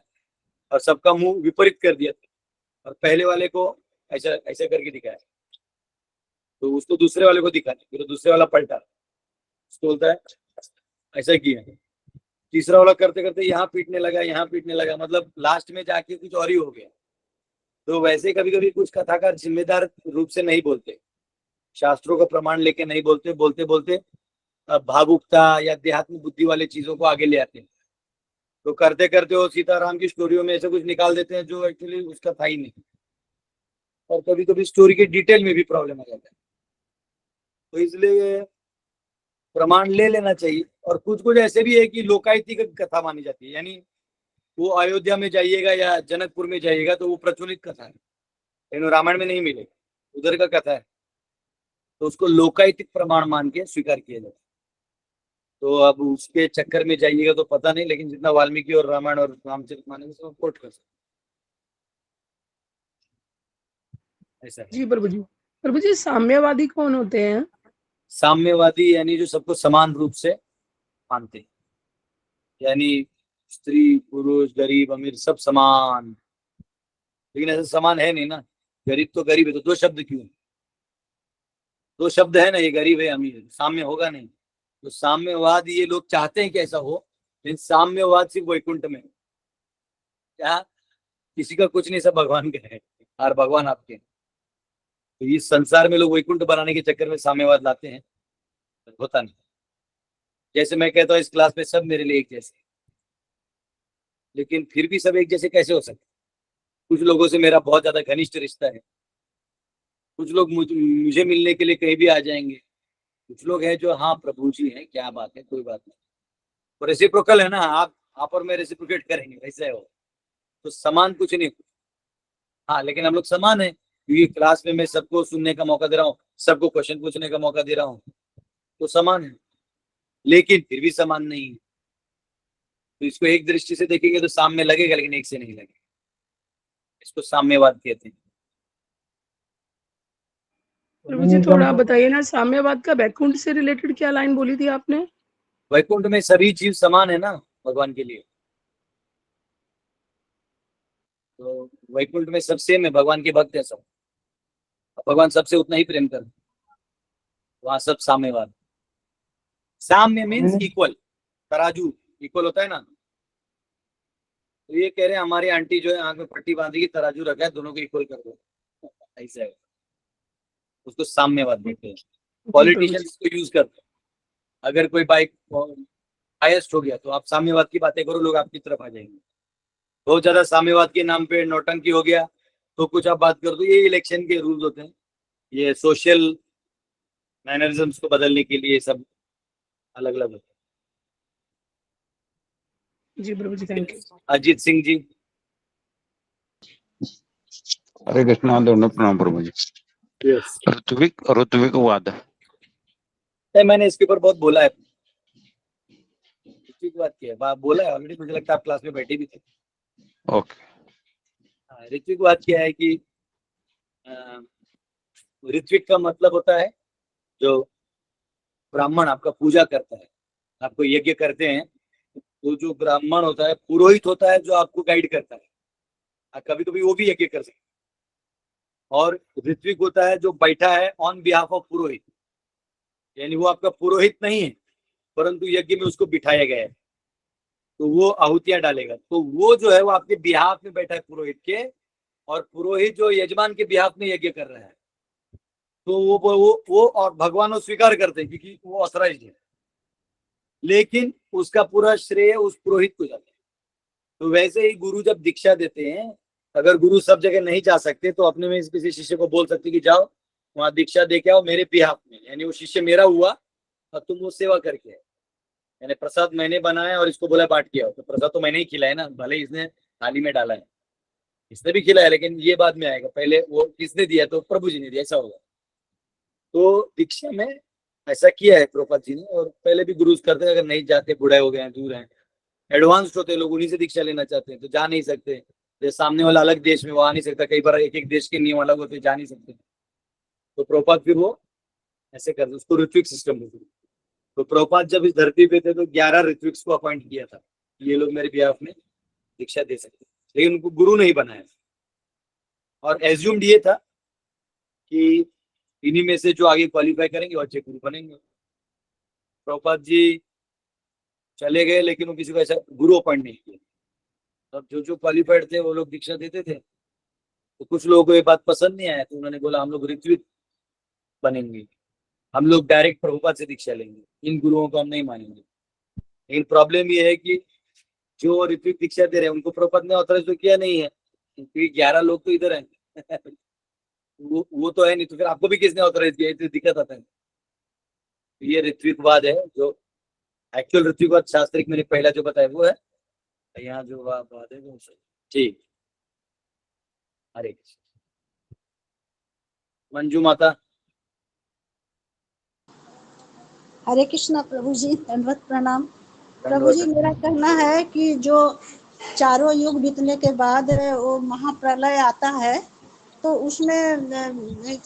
और सबका मुंह विपरीत कर दिया था, और पहले वाले को ऐसा ऐसा करके दिखाया, तो उसको दूसरे वाले को दिखाया, फिर दूसरे वाला पलटा, उसको बोलता है ऐसा किया। तीसरा वाला करते करते यहाँ पीटने लगा, यहाँ पीटने लगा, मतलब लास्ट में जाके कुछ और ही हो गया। तो वैसे कभी कभी कुछ कथाकार जिम्मेदार रूप से नहीं बोलते, शास्त्रों का प्रमाण लेके नहीं बोलते, बोलते बोलते भावुकता या देहात्म बुद्धि वाले चीजों को आगे ले आते हैं। तो करते करते वो सीताराम की स्टोरियों में ऐसा कुछ निकाल देते हैं जो एक्चुअली उसका था ही नहीं। और कभी कभी स्टोरी के डिटेल में भी प्रॉब्लम आ जाता है। तो इसलिए प्रमाण ले लेना चाहिए, और कुछ कुछ ऐसे भी है कि लोकायतिक कथा मानी जाती है, यानी वो अयोध्या में जाइएगा या जनकपुर में जाइएगा तो वो प्रचलित कथा है, लेकिन रामायण में नहीं मिलेगी, उधर का कथा है, तो उसको लोकायतिक प्रमाण मान के स्वीकार किया जाता है। तो अब उसके चक्कर में जाइएगा तो पता नहीं, लेकिन जितना वाल्मीकि और रामायण और रामचरितमानस सब कोट कर सकते ऐसा है। जी प्रभु जी साम्यवादी कौन होते हैं? साम्यवादी यानी जो सबको समान रूप से मानते हैं, यानी स्त्री पुरुष गरीब अमीर सब समान, लेकिन ऐसा समान है नहीं ना, गरीब तो गरीब है, तो दो शब्द क्यों? दो शब्द है ना, ये गरीब है अमीर है, साम्य होगा नहीं। तो साम्यवाद ये लोग चाहते हैं कि ऐसा हो, लेकिन साम्यवाद सिर्फ वैकुंठ में, क्या किसी का कुछ नहीं, सब भगवान का है और भगवान आपके। तो इस संसार में लोग वैकुंठ बनाने के चक्कर में साम्यवाद लाते हैं, होता नहीं। जैसे मैं कहता हूँ इस क्लास में सब मेरे लिए एक जैसे, लेकिन फिर भी सब एक जैसे कैसे हो सकते? कुछ लोगों से मेरा बहुत ज्यादा घनिष्ठ रिश्ता है, कुछ लोग मुझे मिलने के लिए कहीं भी आ जाएंगे, कुछ लोग हैं जो हाँ प्रभु जी हैं, क्या बात है, कोई बात नहीं, और रेसिप्रोकल है ना, आप और मैं रेसिप्रोकेट करेंगे, वैसे हो। तो समान कुछ नहीं, हाँ लेकिन हम लोग समान है, क्योंकि क्लास में मैं सबको सुनने का मौका दे रहा हूँ, सबको क्वेश्चन पूछने का मौका दे रहा हूँ, तो समान है, लेकिन फिर भी समान नहीं है। तो इसको एक दृष्टि से देखेंगे तो साम्य लगेगा, लेकिन एक से नहीं लगेगा, इसको साम्यवाद कहते हैं। प्रभु जी थोड़ा बताइए ना, साम्यवाद का वैकुंठ से रिलेटेड क्या लाइन बोली थी आपने? वैकुंठ में सभी चीज समान है ना भगवान के लिए, तो वैकुंठ में सब सेम है, भगवान के भक्त है सब, भगवान सबसे उतना ही प्रेम करते, वहां सब साम्यवाद। साम्य मीन्स इक्वल, तराजू इक्वल होता है ना, तो ये कह रहे हैं हमारी आंटी जो है आंख में पट्टी बांधेगी, तराजू रखा है, दोनों को इक्वल कर दो, ऐसा है, उसको साम्यवाद बोलते हैं। पॉलिटिशियंस को यूज करते हैं, अगर कोई बाइक हाईएस्ट हो गया तो आप साम्यवाद की बातें करो, लोग आपकी तरफ आ जाएंगे। बहुत ज्यादा साम्यवाद के नाम पे नौटंकी हो गया तो कुछ आप बात कर दो, ये इलेक्शन के रूल्स होते हैं, ये सोशल मैनरिज्म्स को बदलने के लिए सब अलग अलग होते हैं। जी प्रभु जी थैंक यू। अजीत सिंह जी। हरे कृष्णा, दोनों प्रणाम प्रभु जी। यस, ऋत्विकवाद, मैंने इसके ऊपर बहुत बोला है, ऋत्विकवाद क्या है बोला है ऑलरेडी, मुझे लगता है आप क्लास में बैठे भी थे। ओके। ऋत्विकवाद क्या है कि ऋत्विक का मतलब होता है जो ब्राह्मण आपका पूजा करता है, आपको यज्ञ करते हैं, तो जो ब्राह्मण होता है, पुरोहित होता है जो आपको गाइड करता है, कभी कभी वो भी यज्ञ कर सकते हैं। और ऋत्विक होता है जो बैठा है ऑन बिहाफ ऑफ पुरोहित, यानी वो आपका पुरोहित नहीं है परंतु यज्ञ में उसको बिठाया गया है, तो वो आहुतियां डालेगा, तो वो जो है वो आपके बिहाफ में बैठा है पुरोहित के, और पुरोहित जो यजमान के बिहाफ में यज्ञ कर रहा है, तो वो और भगवान वो स्वीकार करते हैं क्योंकि वो ऑथराइज्ड है, लेकिन उसका पूरा श्रेय उस पुरोहित को जाता है। तो वैसे ही गुरु जब दीक्षा देते हैं, अगर गुरु सब जगह नहीं जा सकते तो अपने में किसी शिष्य को बोल सकते कि जाओ वहां दीक्षा दे के आओ मेरे बिहाफ में, यानी वो शिष्य मेरा हुआ और तुम वो सेवा करके आए, यानी प्रसाद मैंने बनाया और इसको बोला बांट के आओ, तो प्रसाद तो मैंने ही खिलाया ना, भले इसने थाली में डाला है, इसने भी खिलाया, लेकिन ये बाद में आएगा, पहले वो किसने दिया, तो प्रभु जी ने दिया, ऐसा होगा। तो दीक्षा में ऐसा किया है प्रभुपाद जी ने, और पहले भी गुरुज करते हैं, अगर नहीं जाते, बूढ़े हो गए हैं, दूर हैं, एडवांस्ड होते लोग, उन्हीं से दीक्षा लेना चाहते हैं तो जा नहीं सकते, जैसे सामने वाला अलग देश में वो आ नहीं सकता, कई बार एक एक देश के नियम अलग होते, जा नहीं सकते, तो प्रभुपाद फिर वो ऐसे करते, उसको ऋत्विक सिस्टम बोलते। तो प्रभुपाद जब इस धरती पे थे तो 11 ऋत्विक्स को अपॉइंट किया था, ये लोग मेरे बिहाफ में दीक्षा दे सकते, लेकिन उनको गुरु नहीं बनाया, और एज्यूम्ड ये था कि इन्हीं में से जो आगे क्वालिफाई करेंगे वो अच्छे गुरु बनेंगे। प्रभुपाद जी चले गए, लेकिन वो किसी को ऐसा गुरु अपॉइंट नहीं किया, तब जो जो क्वालिफाइड थे वो लोग दीक्षा देते थे, तो कुछ लोगों को ये बात पसंद नहीं आया, तो उन्होंने बोला हम लोग ऋत्विक बनेंगे, हम लोग डायरेक्ट प्रभुपाद से दीक्षा लेंगे, इन गुरुओं को हम नहीं मानेंगे। लेकिन प्रॉब्लम ये है कि जो ऋत्विक दीक्षा दे रहे हैं उनको प्रभुपाद ने ऑथराइज तो किया नहीं है, क्योंकि 11 लोग तो इधर हैं वो तो है नहीं, तो फिर आपको भी किसने ऑथराइज किया, तो दिक्कत आता है। ये ऋत्विकवाद है जो एक्चुअल ऋतुवाद शास्त्रिक मैंने पहला जो बताया वो है, यहाँ जो बात है वो सही। ठीक, हरे कृष्ण। मंजू माता। हरे कृष्णा प्रभु जी, दंडवत प्रणाम। प्रभु जी, मेरा कहना है कि जो चारों युग बीतने के बाद वो महाप्रलय आता है, तो उसमें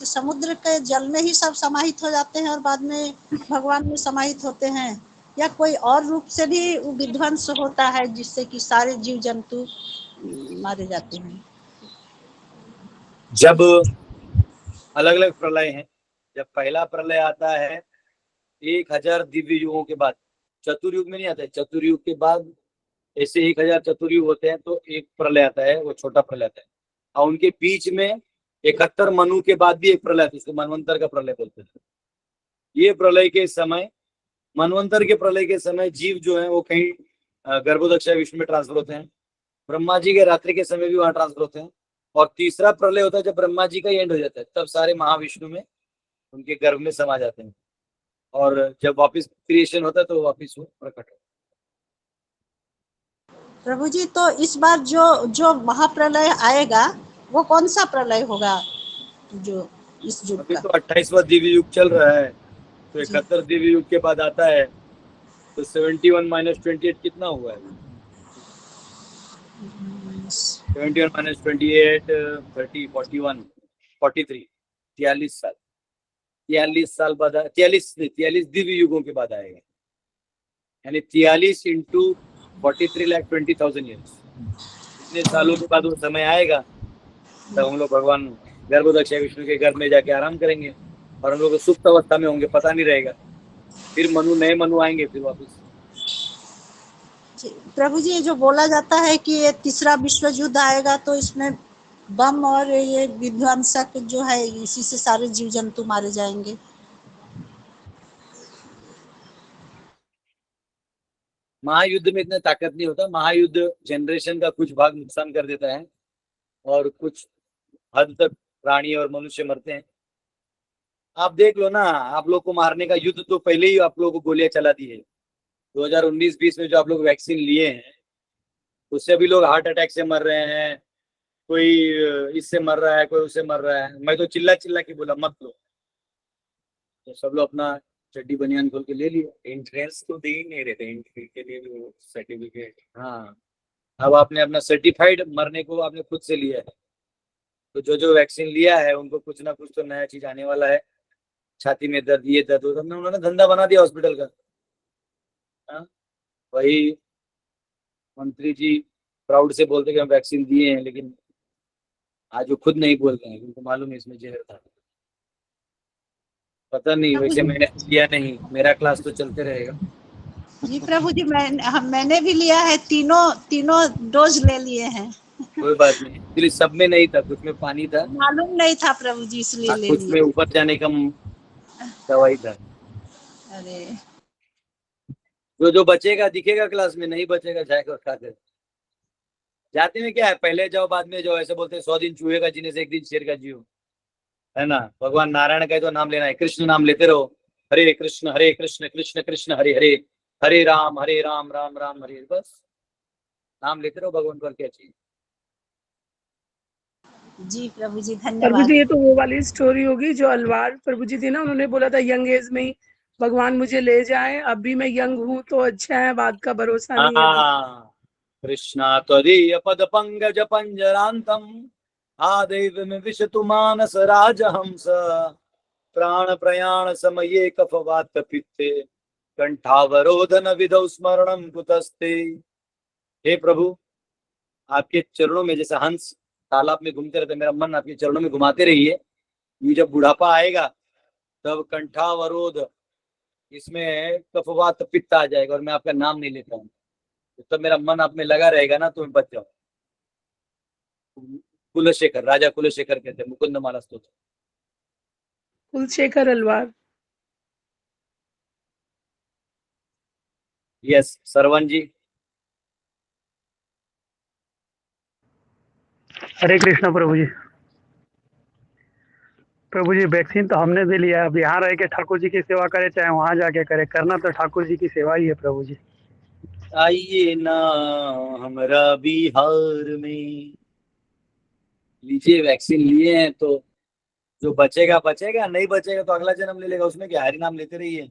समुद्र के जल में ही सब समाहित हो जाते हैं और बाद में भगवान में समाहित होते हैं, या कोई और रूप से भी विध्वंस होता है जिससे कि सारे जीव जंतु मारे जाते हैं? जब अलग अलग प्रलय हैं, जब पहला प्रलय आता है 1000 दिव्य युगों के बाद, चतुर्युग में नहीं आता है, चतुर्युग के बाद ऐसे 1000 चतुर्युग होते हैं तो एक प्रलय आता है, वो छोटा प्रलय आता है। और उनके बीच में 71 मनु के बाद भी एक प्रलय आता है, इसको मनवंतर का प्रलय बोलते हैं। ये प्रलय के समय, मनवंतर के प्रलय के समय जीव जो है वो कहीं गर्भोदक्षय विष्णु में ट्रांसफर होते हैं, ब्रह्मा जी के रात्रि के समय भी वहां ट्रांसफर होते हैं। और तीसरा प्रलय होता है जब ब्रह्मा जी का एंड हो जाता है, तब सारे महाविष्णु में उनके गर्भ में समा जाते हैं, और जब वापस क्रिएशन होता है तो वापस वो प्रकट होता है। प्रभु जी, तो इस बार जो महाप्रलय आएगा वो कौन सा प्रलय होगा जो इस युग अभी का? तो 28वां दिव्य युग चल रहा है, तो 71 दिव्य युग के बाद आता है, तो 71 - 28 कितना हुआ है? 71 - 28 30 41 43 43 साल, 43 साल बाद 43 दिव्य युगों के बाद आएगा, यानी 43 × 43,20,000 ईयर्स। इतने सालों के बाद वो समय आएगा, तब हम लोग भगवान गर्भोदक्षय विष्णु के घर में जाके आराम करेंगे, और हम लोग सुप्त अवस्था में होंगे, पता नहीं रहेगा। फिर नए मनु आएंगे फिर वापस। प्रभु जी, जो बोला जाता है कि ये तीसरा विश्व युद्ध आएगा, तो इसमें बम और ये विध्वंसक जो है, इसी से सारे जीव जंतु मारे जाएंगे। महायुद्ध में इतना ताकत नहीं होता, महायुद्ध जनरेशन का कुछ भाग नुकसान कर देता है, और कुछ हद तक प्राणी और मनुष्य मरते हैं। आप देख लो ना, आप लोग को मारने का युद्ध तो पहले ही आप लोगों को गोलियां चला दी है। 2019-20 में जो आप लोग वैक्सीन लिए हैं, उससे भी लोग हार्ट अटैक से मर रहे हैं, कोई इससे मर रहा है, कोई उससे मर रहा है। मैं तो चिल्ला चिल्ला के बोला मत लो, तो सब लोग अपना चड्डी बनियान खोल के ले लिया। एंट्रेंस तो दे ही नहीं रहे थे एंट्री के लिए वो सर्टिफिकेट। हाँ, अब आपने अपना सर्टिफाइड मरने को आपने खुद से लिया है, तो जो वैक्सीन लिया है उनको कुछ ना कुछ तो नया चीज आने वाला है। छाती में दर्द, ये दर्द, उन्होंने धंधा बना दिया हॉस्पिटल का। हाँ, वही मंत्री जी प्राउड से बोलते कि हम वैक्सीन दिए हैं, लेकिन आज वो खुद नहीं बोलते हैं, उनको मालूम है इसमें जहर था। पता नहीं, वैसे मैंने लिया नहीं, मेरा क्लास तो चलते रहेगा। जी प्रभु जी, मैंने भी लिया है, तीनों डोज ले लिए हैं। कोई बात नहीं, एक्चुअली सब में नहीं था, कुछ में पानी था, मालूम नहीं था प्रभु जी, इसलिए ले कुछ में लिया। ऊपर जाने का दवाई था। अरे, जो बचेगा दिखेगा क्लास में, नहीं बचेगा जाएगा और खाते। जाते में क्या है, पहले जाओ बाद में जाओ, ऐसे बोलते हैं 100 दिन चूहे का जीने से 1 दिन शेर का जियो, है ना। भगवान नारायण का तो नाम लेना है, कृष्ण नाम लेते रहो, हरे कृष्ण कृष्ण कृष्ण हरे हरे, हरे राम राम राम हरे, बस नाम लेते रहो भगवान पर, क्या चाहिए। जी प्रभु जी, प्रभु धन्यवाद। जी, ये तो वो वाली स्टोरी होगी जो अलवार प्रभु जी थी ना, उन्होंने बोला था यंग एज में ही भगवान मुझे ले जाए, अब भी मैं यंग हूँ तो अच्छा है, बात का भरोसा नहीं है। हाँ, कृष्णा त्वदीय पद पंकज पंजरांतम आदेव में विशतु मानस राजहंस, प्राण प्रयाण समये कफवात पित्ते, कंठावरोधन विधौ स्मरणम कुतस्ते। हे प्रभु, आपके चरणों में जैसे हंस तालाब में घूमते रहते, मेरा मन आपके चरणों में घुमाते रहिए। ये जब बुढ़ापा आएगा तब कंठावरोध, इसमें कफवात पित्त आ जाएगा और मैं आपका नाम नहीं लेता हूँ, तब मेरा मन आप में लगा रहेगा ना, तो मैं बच जाऊँ। कुलशेखर, राजा कुलशेखर कहते हैं, मुकुंद माला स्तोत्र। कुलशेखर अलवार। यस, सरवन जी। हरे कृष्णा प्रभु जी। प्रभु जी वैक्सीन तो हमने भी लिया है, अब यहाँ रह के ठाकुर जी की सेवा करे चाहे वहाँ जाके करे, करना तो ठाकुर जी की सेवा ही है प्रभु जी। आइए ना हमारा बिहार में, लीजिए वैक्सीन लिए हैं तो जो बचेगा बचेगा, नहीं बचेगा तो अगला जन्म ले लेगा, उसमें क्या, हरि नाम लेते रहिए।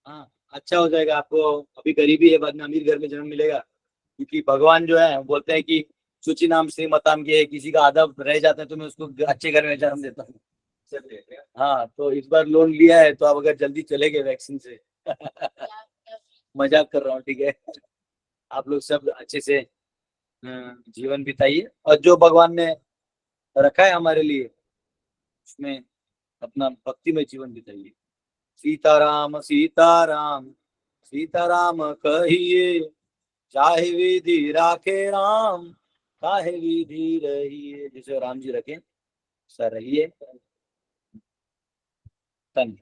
हाँ, अच्छा हो जाएगा आपको। अभी गरीबी है, बाद में अमीर घर में जन्म मिलेगा, क्योंकि भगवान जो है बोलते हैं कि सूची नाम श्रीमताम की, किसी का आधा रह जाता है तो मैं उसको अच्छे घर में जन्म देता हूँ। हाँ, तो इस बार लोन लिया है तो आप अगर जल्दी चले गए वैक्सीन से मजाक कर रहा हूँ, ठीक है। आप लोग सब अच्छे से जीवन बिताइए, और जो भगवान ने रखा है हमारे लिए उसमें अपना भक्तिमय जीवन बिताइए। सीताराम सीताराम सीताराम कहिए, चाहे विधि राखे राम, चाहे विधि रहिए। जैसे राम जी रखे सर रहिए। धन्यवाद।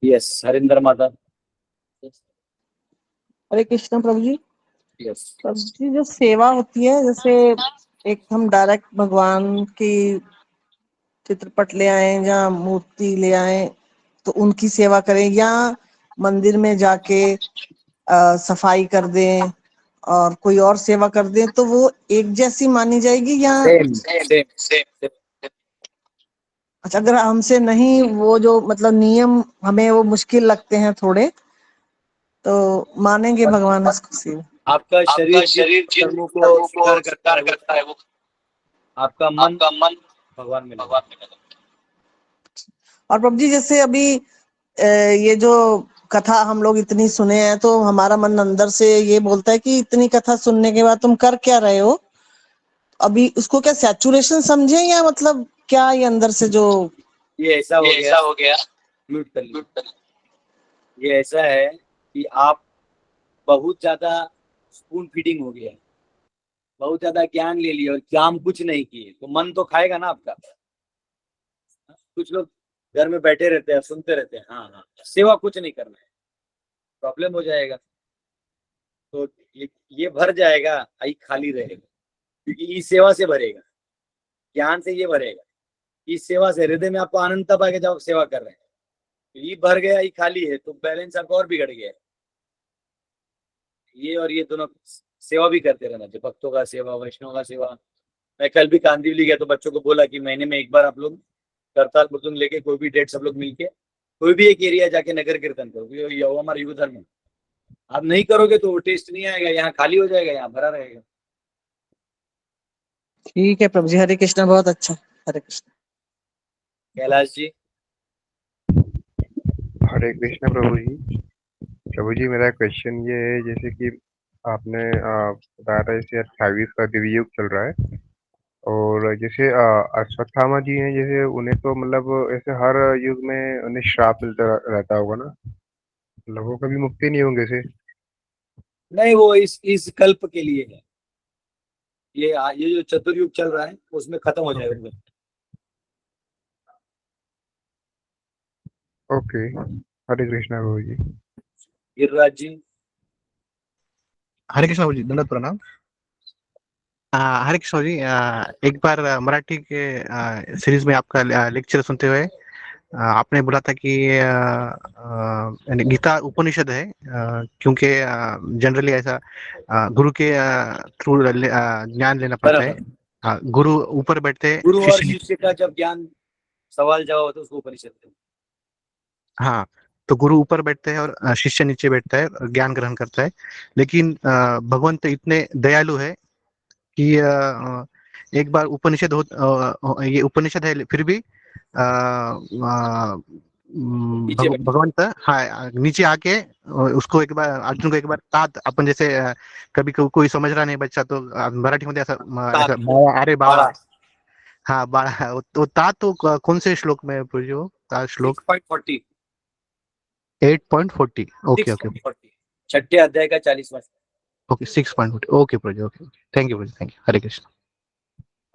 यस, हरिंदर माता। हरे कृष्ण प्रभु जी। यस प्रभु जी, जो सेवा होती है, जैसे एक हम डायरेक्ट भगवान की चित्रपट ले आए या मूर्ति ले आए तो उनकी सेवा करें, या मंदिर में जाके सफाई कर दें और कोई और सेवा कर दें, तो वो एक जैसी मानी जाएगी या सेम। अच्छा, अगर हमसे नहीं वो जो मतलब नियम हमें वो मुश्किल लगते हैं थोड़े, तो मानेंगे भगवान उसको सेवा? आपका शरीर जिन कर्मों को स्वीकार करता है वो आपका मन भगवान में लगा। और प्रभु जी, जैसे अभी ये जो कथा हम लोग इतनी सुने हैं, तो हमारा मन अंदर से ये बोलता है कि इतनी कथा सुनने के बाद तुम कर क्या रहे हो? अभी उसको क्या सैचुरेशन समझे, या मतलब क्या ये अंदर से जो ये ऐसा हो गया म्यूट कर लीजिए। ये ऐसा है कि आप बहुत ज्यादा स्पून फीडिंग हो गया, बहुत ज्यादा ज्ञान ले लिया और काम कुछ नहीं किए, तो मन तो खाएगा ना आपका। कुछ लोग घर में बैठे रहते हैं, सुनते रहते हैं, हाँ, सेवा कुछ नहीं करना है, प्रॉब्लम हो जाएगा। तो ये भर जाएगा, आई खाली रहेगा, क्योंकि इस सेवा से भरेगा, ज्ञान से ये भरेगा। इस सेवा से हृदय में आपको आनंद तब आएगा जब आप सेवा कर रहे हैं। तो ये भर गया, ये खाली है, तो बैलेंस आपका और बिगड़ गया है। ये और ये दोनों सेवा भी करते रहना चाहिए, भक्तों का सेवा, वैष्णव का सेवा। मैं कल भी कांदिवली गया तो बच्चों को बोला कि महीने में एक बार आप लोग करताल मृदुंग लेके कोई भी डेट सब लोग मिलके कोई भी एक एरिया जाके नगर कीर्तन करो, ये हमारा युग धर्म है। आप नहीं करोगे तो वो टेस्ट नहीं आएगा, यहाँ खाली हो जाएगा, यहाँ भरा रहेगा। ठीक है प्रभु जी, हरे कृष्ण, बहुत अच्छा। हरे कृष्ण। कैलाश जी। हरे कृष्ण प्रभु जी। प्रभु जी, मेरा क्वेश्चन ये है, जैसे कि आपने बताया था जैसे 28 का दिव्य युग चल रहा है, और जैसे अश्वत्थामा जी हैं, जैसे उन्हें तो मतलब ऐसे हर युग में उन्हें श्राप मिलता रहता होगा ना, मतलब वो कभी मुक्ति नहीं होंगे से? नहीं, वो इस कल्प के लिए है। ये जो चतुर्युग चल रहा है उसमें खत्म हो जाएगा। ओके, हरे कृष्णा प्रभु जी। गिरिराज जी। हरे कृष्ण जी, दंडवत प्रणाम। हरे कृष्ण जी, एक बार मराठी के सीरीज में आपका लेक्चर सुनते हुए आपने बोला था कि गीता उपनिषद है, क्योंकि जनरली ऐसा गुरु के थ्रू ज्ञान लेना पड़ता है। गुरु ऊपर बैठते हैं, गुरु और शिष्य का जब ज्ञान सवाल जवाब होता है उसको उपनिषद कहते हैं। हाँ, तो गुरु ऊपर बैठते हैं और शिष्य नीचे बैठता है और ज्ञान ग्रहण करता है। लेकिन भगवंत इतने दयालु है कि एक बार उपनिषद ये उपनिषद है, फिर भी भगवंत हाँ नीचे आके उसको एक बार अर्जुन को एक बार तात, अपन जैसे कभी कोई समझ रहा नहीं बच्चा तो मराठी में ऐसा बाळा, अरे बाळा, हाँ बाळा, तो तात तो कौन से श्लोक में वो तात श्लोक 6.40 8.40 ओके ओके, छठे अध्याय का 40वां। ओके 6.40 ओके प्रोजी, okay thank you, Hare Krishna.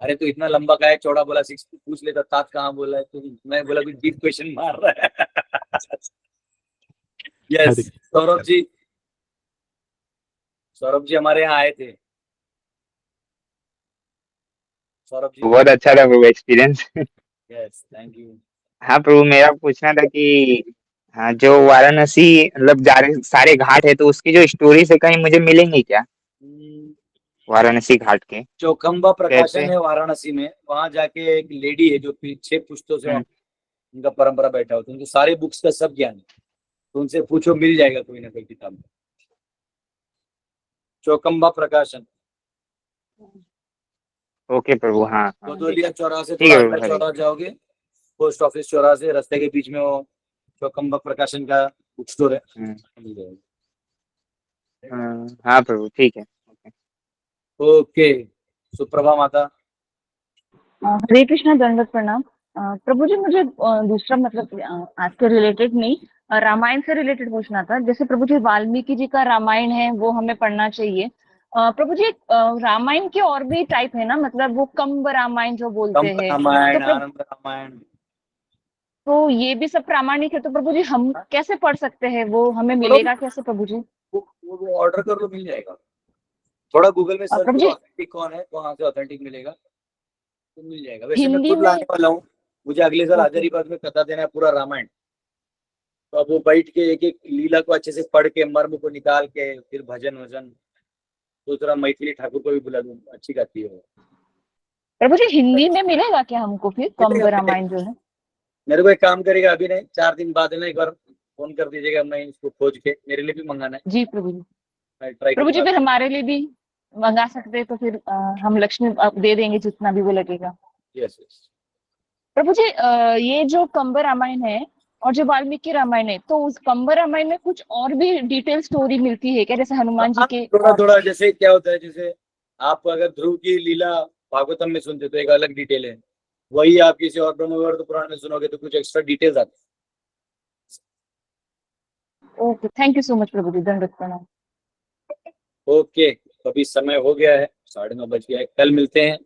अरे तो इतना लंबा का है, चौड़ा बोला 6 पूछ लेता, तात कहाँ बोला है, तो मैं बोला कुछ डीप क्वेश्चन मार रहा है। यस, सौरभ जी हमारे यहाँ आए थे, सौरभ जी। बहुत अच्छा था प्रभु एक्सपीरियंस। Yes, thank you. हाँ प्रभु, मेरा पूछना था कि हाँ, जो वाराणसी मतलब सारे घाट है तो उसकी जो स्टोरी है कहीं मुझे मिलेंगी क्या, वाराणसी घाट के? चौखंबा प्रकाशन कैसे? है वाराणसी में, वहां जाके एक लेडी है जो 6 पुश्तों से उनका परंपरा बैठा होता है, उनको सारे बुक्स का सब ज्ञान है, तो उनसे पूछो, मिल जाएगा कोई ना कोई किताब में। चौखंबा प्रकाशन। ओके प्रभु, हाँ हाँ, गोदोलिया चौराहे से ठीक थोड़ा है अंदर प्रभु, हरे। चौराहा जाओगे, पोस्ट ऑफिस चौराहे से रास्ते के बीच में वो चौखंबा प्रकाशन का बुक स्टोर है, मिल जाएगा। हाँ प्रभु, ठीक है। ओके, सुप्रभा माता। हरे कृष्णा, दंडवत प्रणाम। प्रभु जी, मुझे दूसरा मतलब आज से रिलेटेड नहीं, रामायण से रिलेटेड पूछना था। जैसे प्रभु जी, वाल्मीकि जी का रामायण है वो हमें पढ़ना चाहिए। प्रभु जी, रामायण के और भी टाइप है ना, मतलब वो कंब रामायण जो बोलते हैं, रामायण, आनंद रामायण, तो ये भी सब प्रामाणिक है। तो प्रभु जी हम कैसे पढ़ सकते हैं, वो हमें मिलेगा कैसे प्रभु जी? वो ऑर्डर कर लो, मिल जाएगा। थोड़ा गूगल में सर्च प्रभु करो जी, ऑथेंटिक कौन है, वहां से ऑथेंटिक मिलेगा, तो मिल जाएगा। वैसे मैं हिंदी खुद में लाने वाला हूँ, मुझे अगले साल हजारीबाग में कथा देना है पूरा रामायण, तो अब वो बैठ के एक एक लीला को अच्छे से पढ़ के मर्म को निकाल के फिर भजन वजन, तो थोड़ा मैथिली ठाकुर को भी बुला दूँ, अच्छी गाती है वो। प्रभु जी हिंदी में मिलेगा क्या हमको फिर कंब रामायण जो है? मेरे को एक काम करेगा, अभी नहीं 4 दिन बाद ना एक बार फोन कर दीजिएगा, मैं इसको खोज के मेरे लिए भी मंगाना है। जी प्रभु जी। मैं ट्राई प्रभु जी करूंगा। फिर हमारे लिए भी मंगा सकते हैं तो फिर हम लक्ष्मी आप दे देंगे जितना भी वो लगेगा। Yes yes. प्रभु जी, ये जो कंब रामायण है और जो वाल्मीकि रामायण है, तो उस कंब रामायण में कुछ और भी डिटेल स्टोरी मिलती है क्या, जैसे हनुमान जी के? थोड़ा थोड़ा, जैसे क्या होता है, जैसे आप अगर ध्रुव की लीला भागवतम में सुनते तो एक अलग डिटेल है, वही आप किसी और ब्रह्मवैवर्त पुराण में सुनोगे तो कुछ एक्स्ट्रा डिटेल्स आते हैं। Okay, thank you so much प्रभु जी, दंडवत प्रणाम। ओके, अभी समय हो गया है, 9:30 बज गया है, कल मिलते हैं।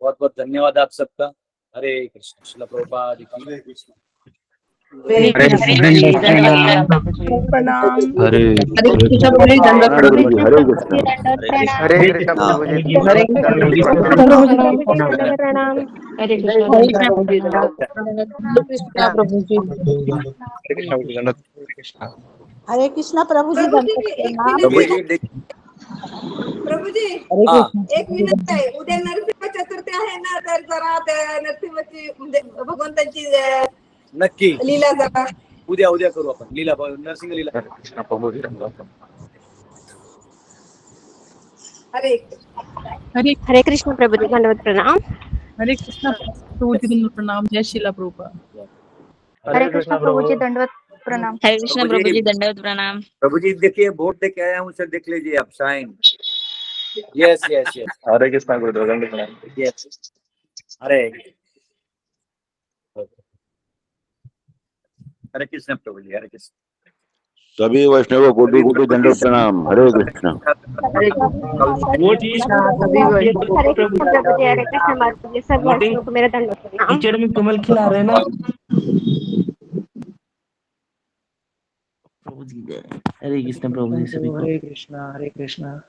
बहुत बहुत धन्यवाद आप सबका। हरे कृष्ण। श्रील प्रभुपाद की जय। कृष्ण। हरे प्रणाम। हरे कृष्ण प्रभु जी, दंडवत प्रणाम। हरे कृष्ण। हरे कृष्ण प्रभु जी, हरे प्रणाम। हरे कृष्ण प्रभु जी। हरे कृष्णा प्रभु जी, दंडवत प्रणाम। प्रभु जी, एक विनंती आहे, उद्या नरसिंह चतुर्थी आहे ना, तर जरा त्या नरसिंहाची म्हणजे भगवंताची नक्की लीला जरा उद्या करू आपण लीला, नरसिंह लीला। हरे कृष्ण प्रभु जी, दंडवत प्रणाम। हरे कृष्णा प्रभु जी, दंडवत प्रणाम। जय श्रीला प्रभुपाद। हरे कृष्ण प्रभु जी, दंडवत प्रणाम। हरे कृष्ण प्रभु जी, दंडवत प्रणाम। प्रभु जी देखिए, वोट दे के आया हूँ सर, देख लीजिए आप sign. Yes yes yes. Hare Krishna गुरुदेव, दंडवत प्रणाम। यस। हरे हरे कृष्ण प्रभु जी, हरे कृष्ण। सभी वैष्णव कोटि कोटि दंडवत प्रणाम। हरे कृष्ण। हरे कृष्ण प्रभु जी, मेरा दंडवत प्रणाम। कीचड़ में कमल खिला रहे ना प्रभु जी। हरे कृष्ण प्रभु जी, सभी को हरे कृष्णा, हरे कृष्णा।